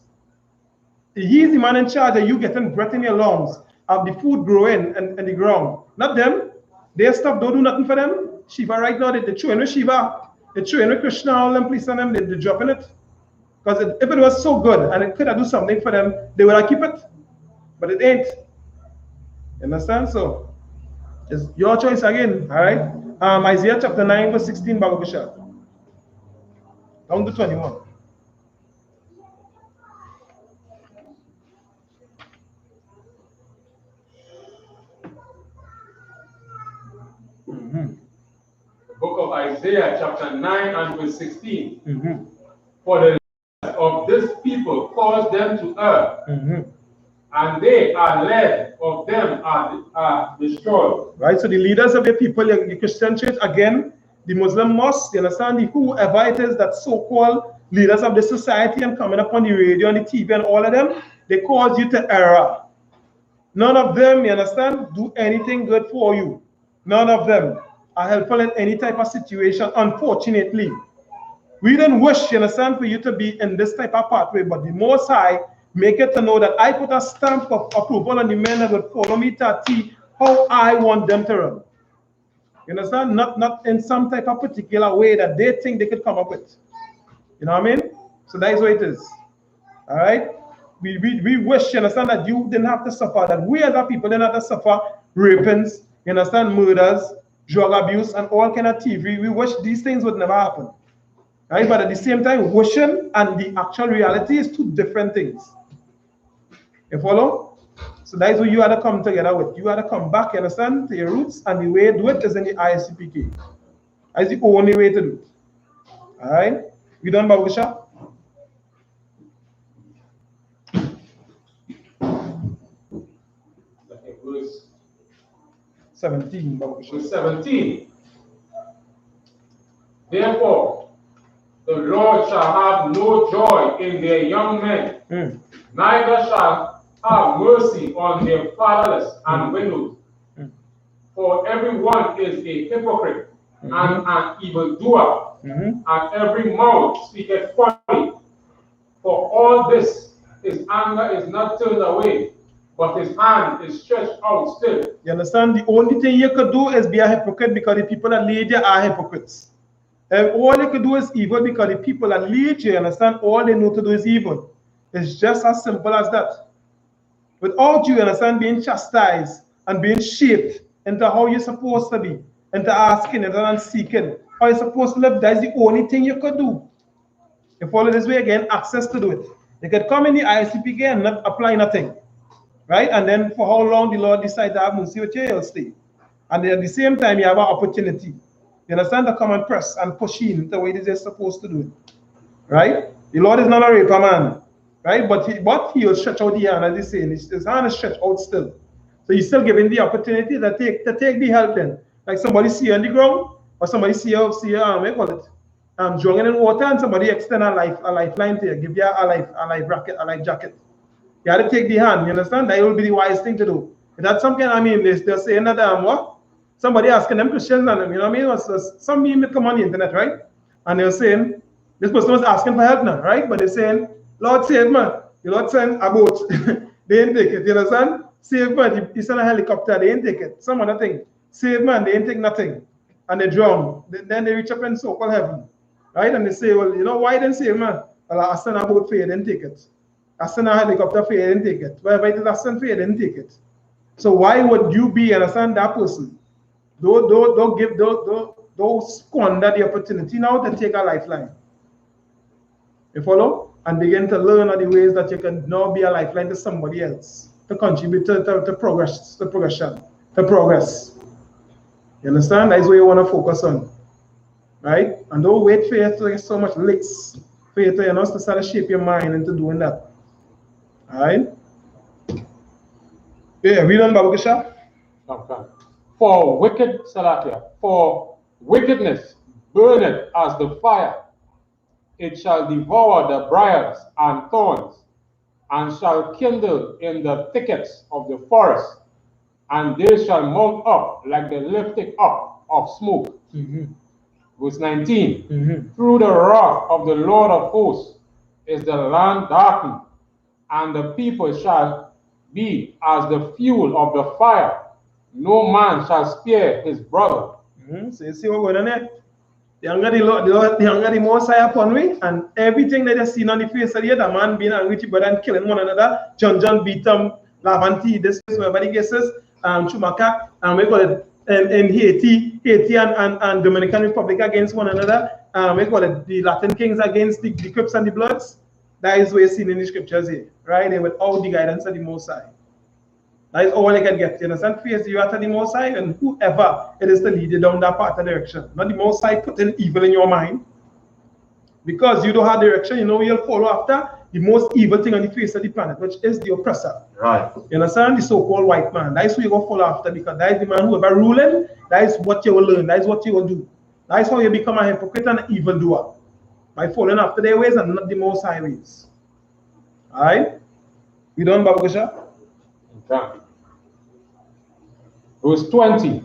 He's the man in charge of you getting breath in your lungs, of the food growing and the ground. Not them. Their stuff don't do nothing for them. Shiva right now, they train with Shiva. They train with Krishna, all them please on them, they're dropping it. Because if it was so good and it could have do something for them, they would have keep it. But it ain't. You understand? So it's your choice again. All right. Isaiah chapter 9, verse 16, Babu Bishop. Down to 21. The book of Isaiah, chapter 9 and verse 16. For the leaders of this people cause them to err, and they are led of them are destroyed. Right, so the leaders of the people, the Christian church, again, the Muslim mosque, you understand, whoever it is that so-called leaders of the society and coming up on the radio and the TV and all of them, they cause you to error. None of them, you understand, do anything good for you. None of them are helpful in any type of situation, unfortunately. We don't wish, you understand, for you to be in this type of pathway, but the Most High make it to know that I put a stamp of approval on the men that would follow me to see how I want them to run. You understand? Not in some type of particular way that they think they could come up with. You know what I mean? So that is what it is. All right? We wish, you understand, that you didn't have to suffer, that we other people didn't have to suffer rapings, you understand, murders, drug abuse, and all kind of TV. We wish these things would never happen. Right? But at the same time, wishing and the actual reality is two different things. You follow? So that is what you had to come together with. You had to come back, you understand, to your roots, and the way to do it is in the I.S.U.P.K. That's the only way to do it. All right? You done, Babusha? Verse 17, Babusha. Verse 17. Therefore, the Lord shall have no joy in their young men, neither shall have mercy on their fatherless and widows. For everyone is a hypocrite and an evildoer, and every mouth speaketh folly. For all this, his anger is not turned away, but his hand is stretched out still. You understand? The only thing you could do is be a hypocrite because the people that lead you are hypocrites. And all you could do is evil because the people that lead you, understand, all they know to do is evil. It's just as simple as that. Without you, understand, being chastised and being shaped into how you're supposed to be, into asking and seeking, how you're supposed to live, that's the only thing you could do. You follow this way again, access to do it. You could come in the I.S.U.P.K and not apply nothing. Right? And then for how long the Lord decides to have mercy with you, you'll stay. And then at the same time, you have an opportunity. You understand, to come and press and push in the way they're supposed to do it. Right? The Lord is not a raper man. Right? But he will stretch out the hand, as he's saying. His hand is stretched out still. So he's still giving the opportunity to take the help then. Like somebody see you on the ground, or somebody see you what you call it? Drowning in water, and somebody extend a lifeline to you, give you a life jacket. You have to take the hand, you understand? That will be the wise thing to do. That's some kind of meme, they're saying that what? Somebody asking them Christians, and you know what I mean? Some meme that come on the internet, right? And they're saying, this person was asking for help now, right? But they're saying, Lord save man. The Lord send a boat. They ain't take it. You understand? Save man. He send a helicopter. They ain't take it. Some other thing. Save man. They ain't take nothing. And they drown. Then they reach up in so-called heaven. Right? And they say, well, you know why they save man? Well, I send a boat for you. Didn't take it. I send a helicopter for you. Didn't take it. Whatever it is I send for you. Didn't take it. So why would you be, understand, that person? Don't squander the opportunity now to take a lifeline. You follow? And begin to learn the ways that you can now be a lifeline to somebody else, to contribute to progress, to progress. You understand? That's what you want to focus on. Right? And don't wait for you to get so much licks for you to, to start to shape your mind into doing that. Alright? Yeah, read on Babu Kisha. Okay. For wickedness burneth as the fire, it shall devour the briars and thorns, and shall kindle in the thickets of the forest, and they shall mount up like the lifting up of smoke. Verse 19. Through the wrath of the Lord of hosts is the land darkened, and the people shall be as the fuel of the fire. No man shall spare his brother. So you see what going on there? The anger the most high upon me, and everything that you see on the face of the other man being angry with your brother and killing one another. John beat him, Lavanti, this place where everybody guesses, Chumaka, and we got it in Haiti and Dominican Republic against one another. We got it the Latin kings against the Crips and the Bloods. That is what you see in the scriptures here, right? And with all the guidance of the Most High. That is all I can get. You understand? Face you after the Most High, and whoever it is to lead you down that path of direction. Not the Most High putting evil in your mind. Because you don't have direction, you know you'll follow after the most evil thing on the face of the planet, which is the oppressor. Right. You understand? The so-called white man. That is who you go follow after, because that is the man who ever ruling. That is what you will learn. That is what you will do. That is how you become a hypocrite and an evildoer. By following after their ways and not the Most High ways. Alright? We done, Babu Kisha? Okay. Verse 20.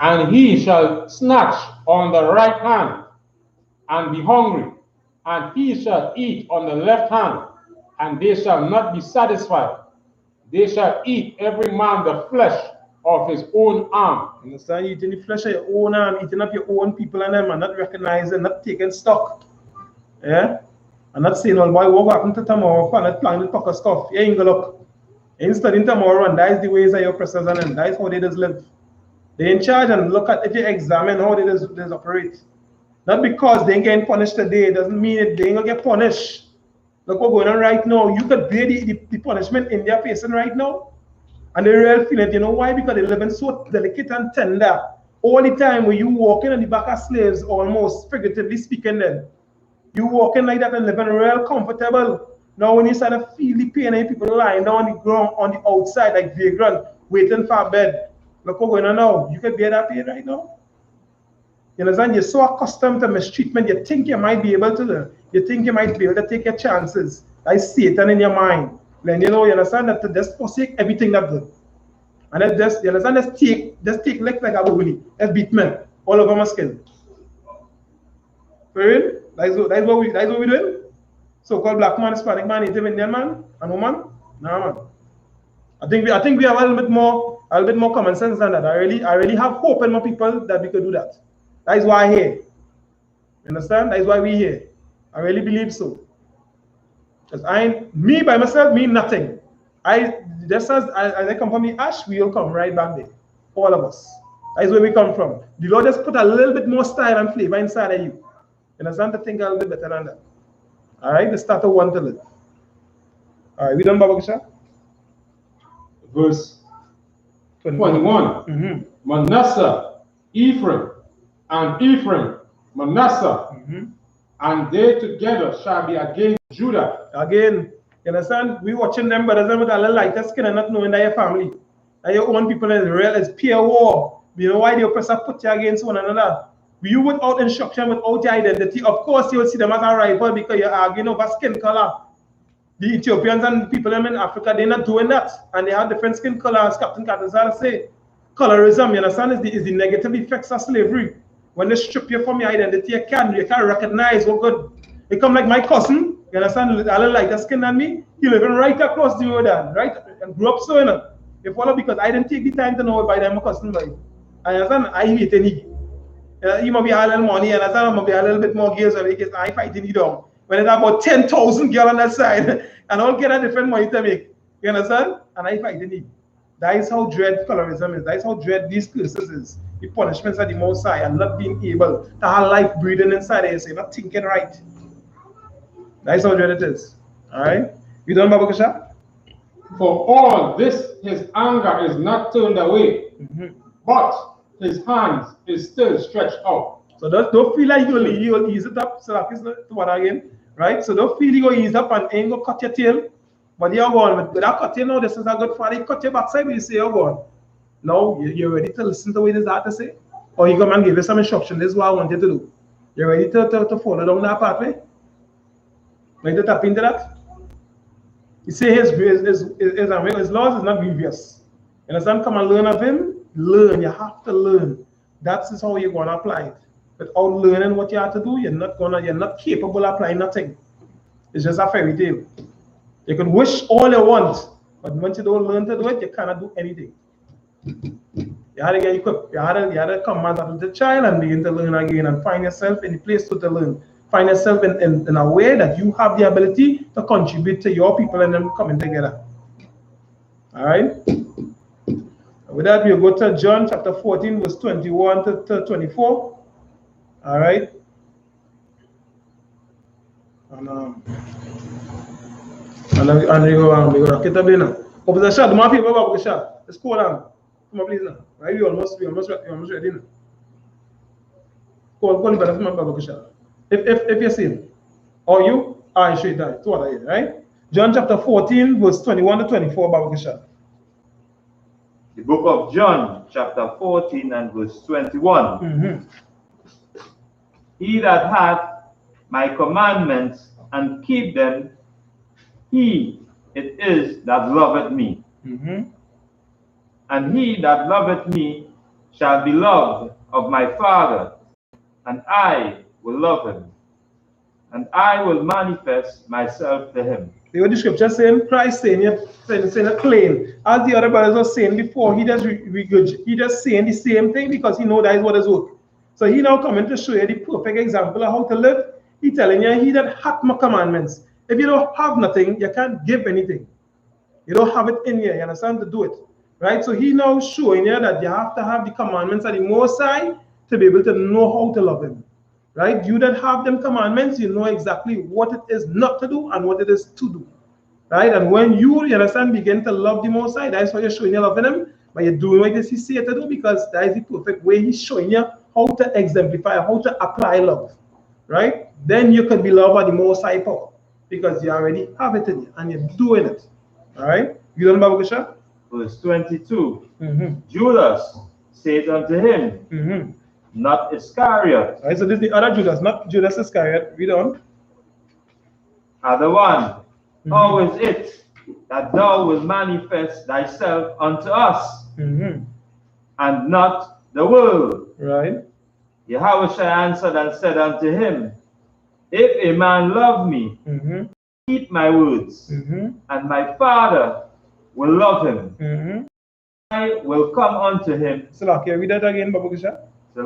And he shall snatch on the right hand and be hungry, and he shall eat on the left hand, and they shall not be satisfied. They shall eat every man the flesh of his own arm. You understand? Eating the flesh of your own arm, eating up your own people and them, and not recognizing, not taking stock. Yeah? I'm not saying, oh boy, what happened to tomorrow? I'm not planning to talk of stuff. You ain't gonna look. You ain't studying tomorrow, and that is the ways of your oppressors and them. That is how they just live. They in charge, and look at, if you examine how they just operate. Not because they ain't getting punished today, doesn't mean they ain't gonna get punished. Look what's going on right now. You could bear the punishment in their facing right now. And they really feel it. You know why? Because they're living so delicate and tender. All the time when you walking on the back of slaves, almost figuratively speaking then. You walking like that and living real comfortable. Now when you start to feel the pain and people lying down on the ground on the outside like vagrant, waiting for a bed. Look what's going on now. You could bear that pain right now. You understand? You're so accustomed to mistreatment, you think you might be able to, you think you might be able to take your chances. That's Satan in your mind. Then you know, you understand that to just forsake everything that good. And that's just, you understand, just take like a bully. Let's beat men all over my skin. For real? That's what we're doing. So-called black man, Hispanic man, Native Indian man, and woman. Nah, man. I think we have a little bit more common sense than that. I really have hope in my people that we could do that. That is why I'm here. You understand? That is why we're here. I really believe so. Because me by myself mean nothing. Just as I come from the ash, we will come right back there. All of us. That is where we come from. The Lord just put a little bit more style and flavor inside of you. You understand? To think a little bit better than that. Alright, the start of one to live. Alright, we done, Baba Kisha? Verse 21. Manasseh, Ephraim, and Ephraim, Manasseh, and they together shall be against Judah. Again, you understand? We watching them brothers with a little lighter skin and not knowing that your family, that your own people is real, it's pure war. You know why the oppressor put you against one another? You without instruction, without your identity, of course you will see them as a rival because you're arguing over skin color. The Ethiopians and the people in Africa, they're not doing that. And they have different skin colors. Captain Katazal say, colorism, you understand, is the negative effects of slavery. When they strip you from your identity, you can't recognize what good. They come like my cousin. You understand? A little lighter skin than me. He living right across the road, right? And grew up so, you know. You follow because I didn't take the time to know by them a custom by. I understand? I hate any. You might be a little money, and I understand might be a little bit more gears, so because I fight any down. When it's about 10,000 girls on that side, and all get a different money to make. You understand? And I fight any. That is how dread colorism is. That is how dread these curses is. The punishments are the most high and not being able to have life breathing inside of you, not thinking right. That is how dread it is. Alright? You done, Baba Kasha? For all this, his anger is not turned away, but his hands is still stretched out. So don't feel like you'll ease it up. So that is to what again, right? So don't feel you go ease up and ain't go cut your tail. But you're going with that cut tail now. This is a good father. Cut your backside, but you say you're going. Now you're ready to listen to what his heart to say, or you come and give you some instruction. This is what I want you to do. You're ready to follow down that pathway. Ready to tap into that. You say his laws is not grievous. You understand? Come and learn of him. Learn. You have to learn. That's how you're gonna apply it. Without learning what you have to do, you're not capable of applying nothing. It's just a fairy tale. You can wish all you want, but once you don't learn to do it, you cannot do anything. You had to get equipped. You had to come as a child and begin to learn again and find yourself in the place to learn. Find yourself in a way that you have the ability to contribute to your people and them coming together. All right? With that, we'll go to John chapter 14, verse 21 to 24. All right? And we go rock it up there now. Open the shot, my people, Baba Kasha. Let's go on. Come on, please now. Right? We almost ready now. Call the brother from Baba Kasha. If you see him. Or you, I should die. That's what I hear, right? John chapter 14, verse 21 to 24, Baba Kasha. The book of John, chapter 14 and verse 21. He that hath my commandments and keep them, he it is that loveth me. And he that loveth me shall be loved of my Father, and I will love him, and I will manifest myself to him. The what the scripture saying, Christ saying a claim. As the other brothers were saying before, he just saying the same thing because he knows that is what is work. So he now coming to show you the perfect example of how to live. He telling you he that hath my commandments. If you don't have nothing, you can't give anything. You don't have it in you, you understand, to do it. Right? So he now showing you that you have to have the commandments of the Most High to be able to know how to love him. Right? You that have them commandments, you know exactly what it is not to do and what it is to do. Right? And when you understand, begin to love the Most High, that's why you're showing you loving him, but you're doing what he say to do because that is the perfect way he's showing you how to exemplify, how to apply love. Right? Then you can be loved by the Most High power because you already have it in you and you're doing it. All right? You don't know, Baba Kasha? Verse 22. Judas said unto him, not Iscariot. All right, so this is the other Judas, not Judas Iscariot. Read on. Other one. How is it that thou wilt manifest thyself unto us, and not the world? Right. Yahweh answered and said unto him, if a man love me, keep my words, and my Father will love him. I will come unto him. So, can you read that again, Baba Kasha? You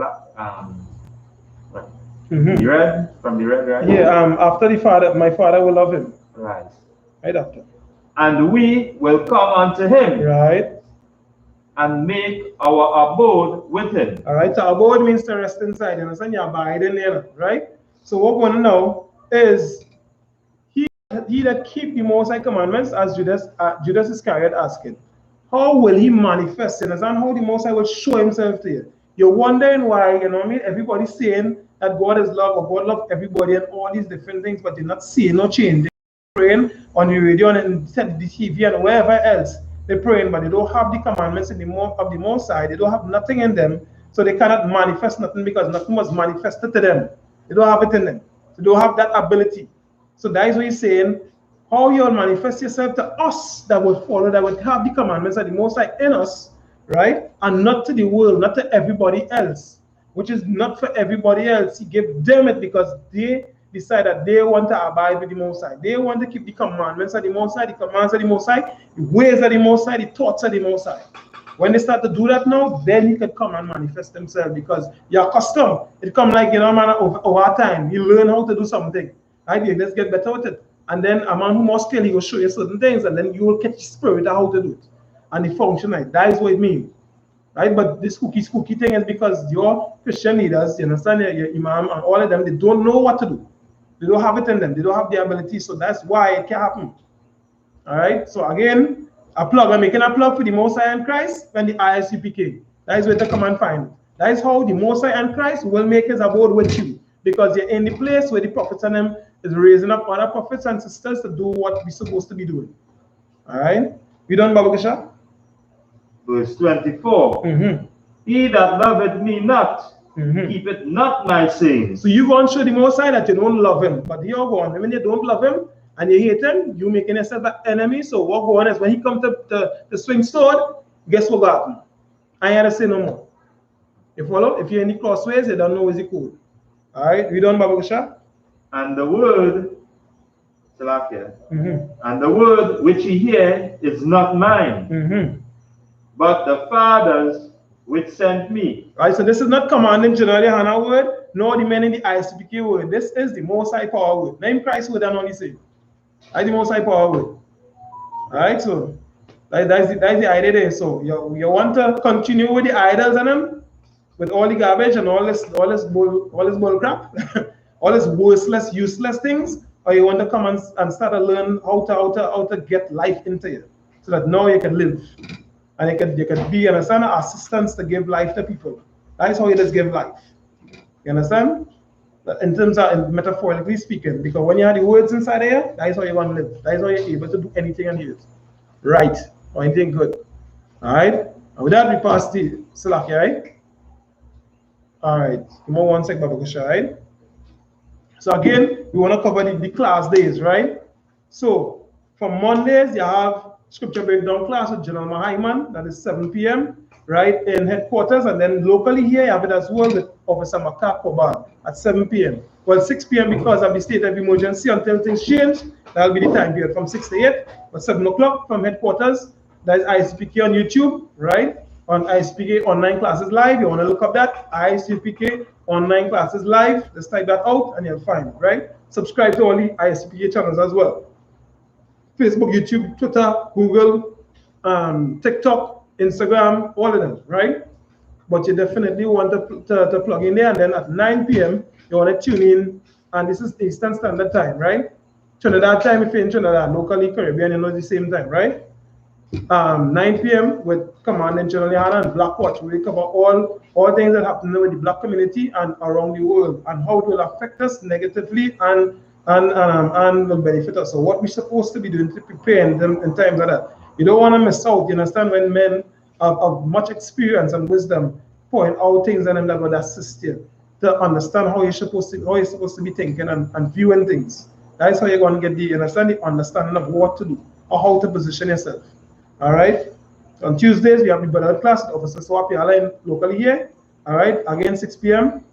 read from the red, right? Yeah, after the Father, my Father will love him. Right. Right after. And we will come unto him. Right. And make our abode with him. All right, so abode means to rest inside. You understand? You abide in there, right? So what we're going to know is he that keep the Most High commandments, as Judas Iscariot asking, how will he manifest? You understand how the Most High will show himself to you? You're wondering why, you know what I mean? Everybody's saying that God is love or God loves everybody and all these different things, but you're not seeing no change. They're praying on the radio and the TV and wherever else. They're praying, but they don't have the commandments of the Most High. They don't have nothing in them, so they cannot manifest nothing because nothing was manifested to them. They don't have it in them. So they don't have that ability. So that is what he's saying. How you'll manifest yourself to us that will follow, that will have the commandments of the Most High in us, right? And not to the world, not to everybody else, which is not for everybody else. He gave them it because the decide that they want to abide with the Most High. They want to keep the commandments of the Most High, the commands of the Most High, the ways of the Most High, the thoughts of the Most High. When they start to do that now, then he can come and manifest themselves because you're accustomed. It come like, you know, man, over time, you learn how to do something. Right? You just get better with it. And then a man who more skill, he will show you certain things, and then you will catch the spirit of how to do it. And it function like that is what it means. Right? But this spooky thing is because your Christian leaders, you understand, your imam and all of them, they don't know what to do. They don't have it in them. They don't have the ability. So that's why it can happen. All right. So again, I'm making a plug for the Most High and Christ and the I.S.U.P.K. That is where to come and find it. That is how the Most High and Christ will make his abode with you. Because you're in the place where the prophets and them is raising up other prophets and sisters to do what we're supposed to be doing. All right. We done, Baba Kasha? Verse 24. He that loveth me not, keepeth not my sayings. So you go and show the Most High that you don't love him. But you're going, when you don't love him and you hate him, you making yourself an enemy. So what going on is when he comes to swing sword, guess what will happen? I ain't to say no more. You follow? If you're in the crossways, you don't know where's the code. All right, we done, Baba Kasha? And the word, and the word which ye hear is not mine, but the Father's which sent me. All right, so this is not commanding GEN.YAHANNA word, nor the men in the I.S.U.P.K word. This is the Most High power word. Name Christ word and only say. That's the Most High power word. All right, so that's the idea there. So you want to continue with the idols and them, with all the garbage and all this bull crap, all this worthless, useless things, or you want to come and start to learn how to get life into you, so that now you can live, and you can be an assistance to give life to people. That's how you just give life. You understand? In terms of metaphorically speaking, because when you have the words inside here, that is how you want to live. That is how you're able to do anything in here, right, or anything good. All right. And with that, we pass the Salaki, right? All right, give me 1 sec, Baba Kusha, right? So again, we want to cover the class days, right? So from Mondays, you have scripture breakdown class with General Mahaiman, that is 7 p.m., right, in headquarters, and then locally here, you have it as well with Officer Makak Koban at 7 p.m. Well, 6 p.m. because of the state of emergency until things change, that'll be the time period from 6 to 8, but 7 o'clock from headquarters, that is I.S.U.P.K on YouTube, right? On I.S.U.P.K online classes live, you want to look up that I.S.U.P.K online classes live. Just type that out and you'll find it, right? Subscribe to all the I.S.U.P.K channels as well. Facebook, YouTube, Twitter, Google, TikTok, Instagram, all of them, right? But you definitely want to plug in there, and then at 9 p.m. you want to tune in, and this is Eastern Standard Time, right? Trinidad time, if you're in Trinidad, locally Caribbean, you know the same time, right? 9 p.m. with Commanding GEN.YAHANNA and Black Watch. We cover all things that happen with the Black community and around the world, and how it will affect us negatively and will benefit us. So what we're supposed to be doing to prepare in times like that. You don't want to miss out. You understand, when men of much experience and wisdom point out things and that will assist you to understand how you're supposed to be thinking and viewing things. That's how you're going to get the understanding of what to do or how to position yourself. All right. On Tuesdays, we have the brotherhood class with Officer SWAP locally here. All right. Again, 6 p.m.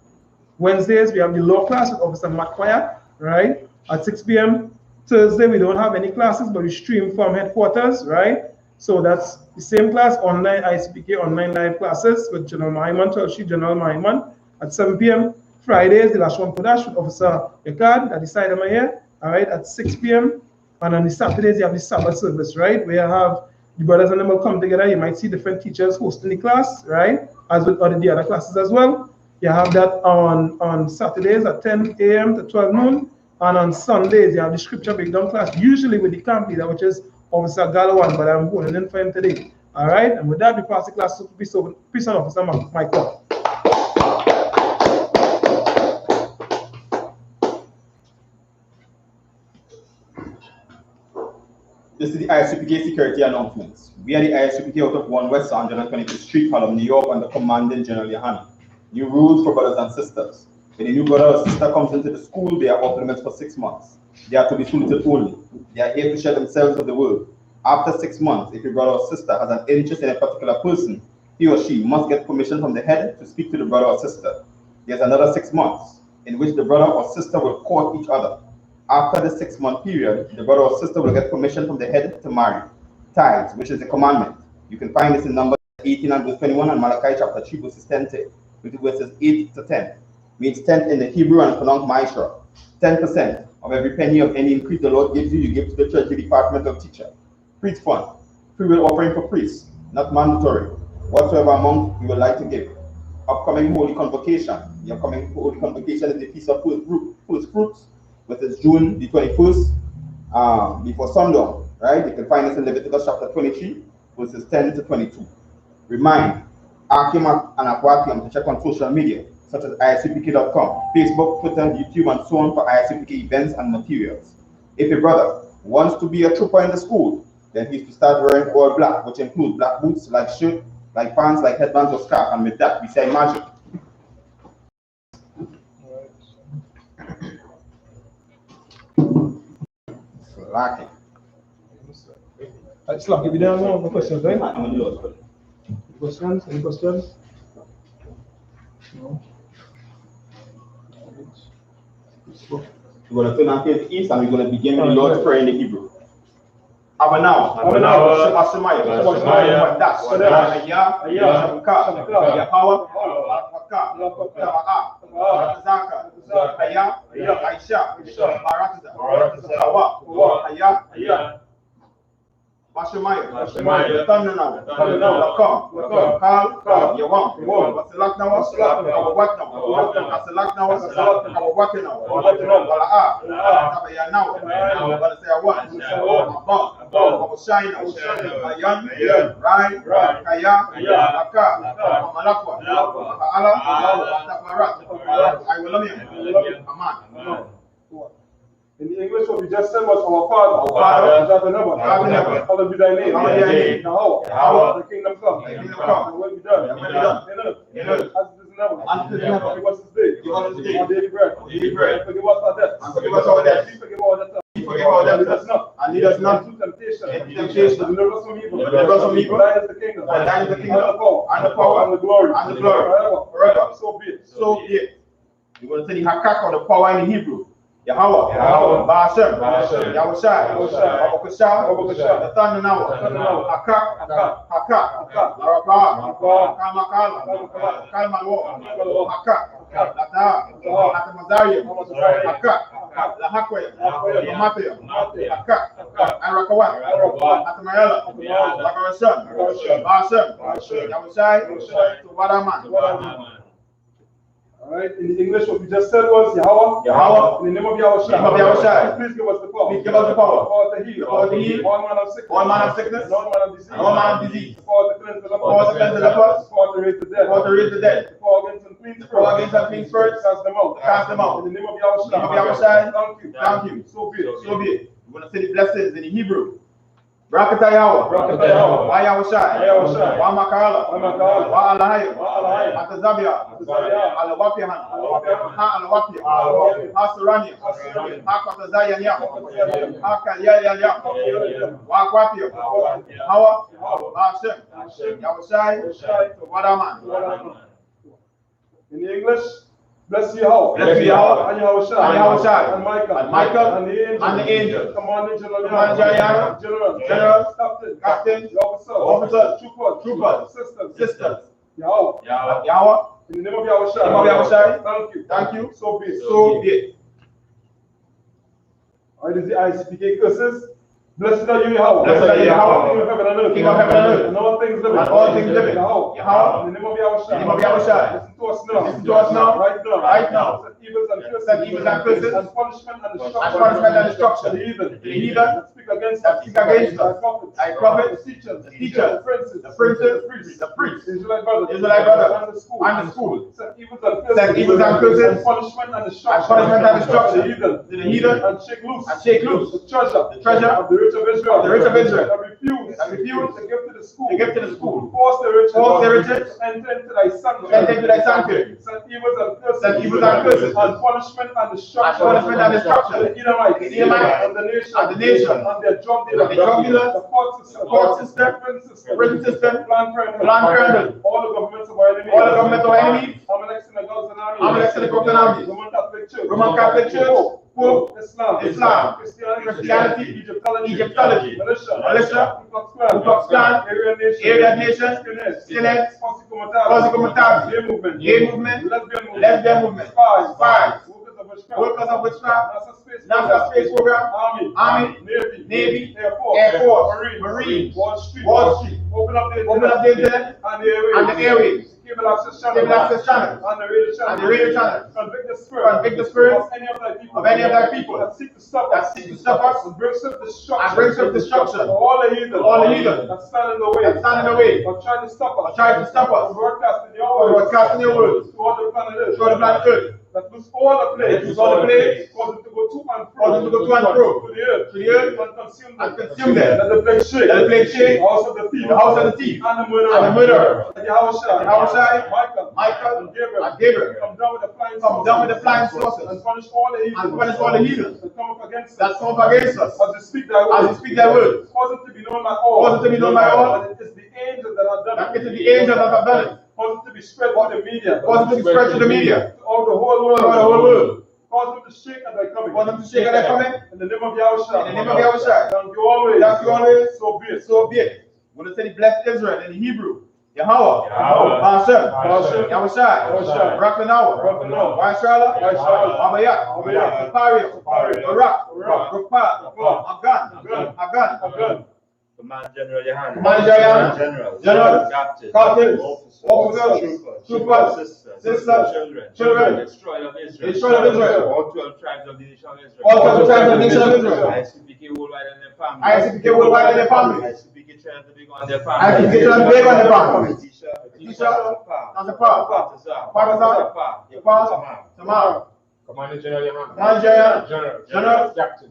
Wednesdays, we have the law class with Officer Matt Kwaya, right? At 6 p.m. Thursday, we don't have any classes, but we stream from headquarters, right? So that's the same class, online I.S.U.P.K online live classes with General Mahaiman, General Mahaiman at 7 p.m. Fridays, the last one Kodash with Officer Yakad at the side of my hair, all right, at 6 p.m. And on the Saturdays, you have the Sabbath service, right? Where you have the brothers and them will come together. You might see different teachers hosting the class, right? As with the other classes as well. You have that on Saturdays at 10 a.m. to 12 noon. And on Sundays, you have the scripture breakdown class, usually with the camp leader, which is Officer Galawan, but I'm holding in for him today. All right? And with that, we pass the class to Prison Officer Michael. This is the I.S.U.P.K security announcements. We are the I.S.U.P.K out of 1 West 125th Street, Harlem, New York, under Commanding GEN.YAHANNA. New rules for brothers and sisters. When a new brother or sister comes into the school, they are off limits for 6 months. They are to be tutored only. They are here to share themselves with the world. After 6 months, if your brother or sister has an interest in a particular person, he or she must get permission from the head to speak to the brother or sister. There's another 6 months. in which the brother or sister will court each other. After the 6-month period, the brother or sister will get permission from the head to marry. Tithes, which is a commandment. You can find this in Numbers 18 and verse 21 and Malachi chapter 3 verses 10 to verses 8 to 10. Means 10 in the Hebrew and pronounced Maisra. 10% of every penny of any increase the Lord gives you, you give to the Treasury Department of Teacher. Priest fund, free will offering for priests, not mandatory. Whatsoever amount you would like to give. Upcoming Holy Convocation. The upcoming Holy Convocation is the Feast of First Fruits, which is June the 21st, before sundown, right? You can find this in Leviticus chapter 23, verses 10 to 22. Remind Akim and Aquatium to check on social media, such as ISUPK.com, Facebook, Twitter, YouTube, and so on for ISUPK events and materials. If a brother wants to be a trooper in the school, then he's to start wearing all black, which includes black boots, like shirt, like pants, like headbands or scarf, and with that, we say magic. Lacking. Islam, if you don't know the questions, right? Questions? Any questions? No. We're going to turn our face east and we're going to begin with the Lord's Prayer in the Hebrew. Abanaw, Ashemaya, Dash, I.S.U.P.K, Yahweh, Zaka, Aya, Aisha, Barakaza, Aya, Bashemaya, Tanana, Lakam, Kal, Yawam, Selaknawa, Watnawa, Selaknawa, Watnawa, Wala'a, Tabayanawa, Walasayawan, Abba, Shaina, Ayan, Rai, Kaya, Aka, Malakwa, Ala, Taparat, I will love you, Aman. In the English, what we just said was our Father, hallowed be thy name, Yahweh, the kingdom come, and will be done, in earth, as it is in heaven. Give us this day, our daily bread, and forgive us our debts, we forgive our debtors, and lead us not into temptation, but deliver us from evil. Thine is the kingdom, and the power, and the glory, forever. So be it. You're going to say the Hakak or the power in the Hebrew. Yahweh, Ba'ashem, Yahushai, Abokashah, the Tananawa, Hakak, Larabah, Kamakala, Kalmanwo, Hakak, Lata, Latamazarium, Hakak, Lahakwe, Lamatia, Hakak, Arakawat, Atamayala, Lakarashan, Ba'ashem, Yahushai, to Wadaman. All right, in the English, what we just said was Yahweh, in the name of Yahushai. Please give us the power. The power to heal. All manner of sickness. All manner of disease. The power to cleanse the lepers. The power to raise the dead. The power against unclean spirits. Cast them out. In the name of Yahushai. Thank you. So be it. We're going to say the blessings in the Hebrew. Rakatayawa, Wayahushai, Wamakala, Wa'alahaya, Atazabia, Alawapiahan, Ha'alawapia, Hasarania, Hakatazayanya, Hakayaya, Wakwapia, Hawa, Hashem, Yahushai, Wadaman. In the English, bless Yahweh, and Yahushai, and Michael, and the angels, Commander General, General, Captain, officers, troopers, sisters, Yahweh, in the name of Yahushai, thank you, so be it. All right, this is the I.S.U.P.K curses. Blessed are you, Yahweh, King of heaven and earth, and all things living, Yahweh, in the name of Yahushai, listen to us now, right now, set evils and curses, and punishment and destruction, the heathen, speak against us, thy prophets, the teachers, the princes, the priests, Israelite brothers, and the school, set evils and curses, and punishment and destruction, the heathen, and shake loose, the treasure of the rich of Israel, that refuse to give to the school, force the rich to enter into thy sanctuary, send evils and curses, and punishment and destruction, the Edomites, and the nation, and their drug dealers, the court system, prison system, Planned Parenthood, all the governments of our enemies, Amalek synagogues and armies, Roman Catholic Catholic Church, Pope, Islam, Christianity, Egyptology, militia, Ku Klux Klan, Aryan Nation, Skinheads, Posse Comitatus, gay movement, lesbian movement, spies, workers of witchcraft, NASA space program, Army, Navy, Air Force, Marines, Wall Street, open up the internet and the airwaves, cable access channels, and the radio channels, convict the spirit of any of thy people that seek to stop us and brings up destruction of all the heathen that stand in the way of trying to stop us from broadcasting your words to all the planet Earth. That was all the plagues, cause them to go to and fro to the earth and consume them. Let the plague shake, the house of the thief, and the murderer. Yahushai, Michael, and Gabriel come down with the flying saucers and punish all the heathens that come up against us as we speak their words. Cause it to be known by all that it is the angels that have done it. Cause it to be spread to the media. To all the whole world. Cause them to shake as they're coming. In the name of Yahushua. Thank you always. So be it. When they say bless Israel in Hebrew, Yahweh, Hashem, Yahushua, Rakhanawa, Vaishala, Abayat, Barak, Rukpa, Agan. Command General Yohanna, General, Captain, officers, troopers, sisters, children, destroyer of Israel, all 12 tribes of the nation of Israel, I.S.U.P.K worldwide and their family, I.S.U.P.K trying to big on their family, Tisha, Partazar, Tamar, Commander General Yohanna, General,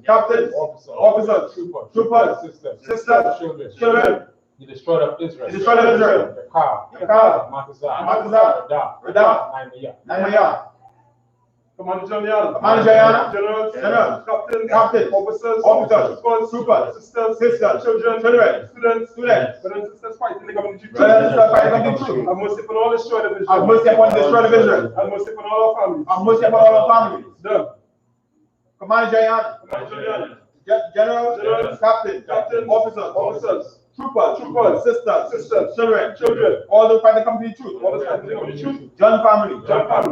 Captain, officers, troopers, sisters, children, the destroyer of Israel, Yakar, Matazar, Rada, Naimaya, Commander General General, Captain, officers, troopers, sisters, children, students, brothers and sisters fighting the community truth. Have mercy upon all the destroyed of Israel. Have mercy upon all our families. Done. Commander General, Captain, officers, troopers, sisters, children, all those fighting the company truth. John family,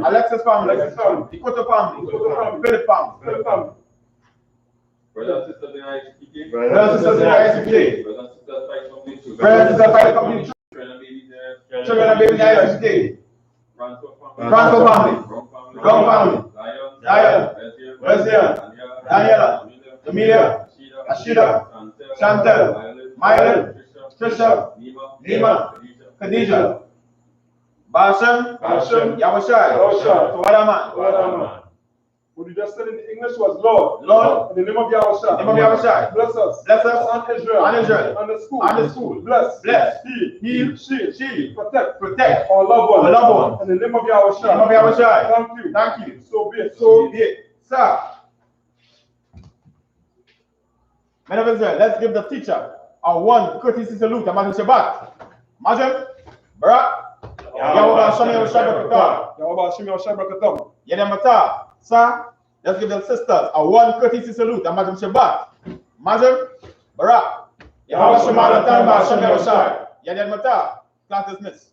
Alexis family, Ikoto family, Philip family. Brothers and sisters in I.S.U.P.K. Brothers and sisters fighting company truth. Children and babies in I.S.U.P.K. Franco family, Gong family, Zion, Wesleyan, Daniela, Emilia, Ashida, Chantel, Myron, Trisha, Nima, Khadija, Bashem, Yahushai, Tawadaman. What you just said in English was Lord, in the name of Yahushai, bless us, and Israel, and the school, bless, heal, shield, protect our loved ones, in the name of Yahushai, thank you, so be it, sir. Men of Israel, let's give the teacher a one courtesy salute, a Majim Shabbat. Majim, Barak, Yahweh Hashem Yahushai Yedemata. Sir, let's give the sisters a one courtesy salute, a Majim Shabbat. Majim, Barak, Yahweh Hashem Yahushai Yedemata. Class dismissed.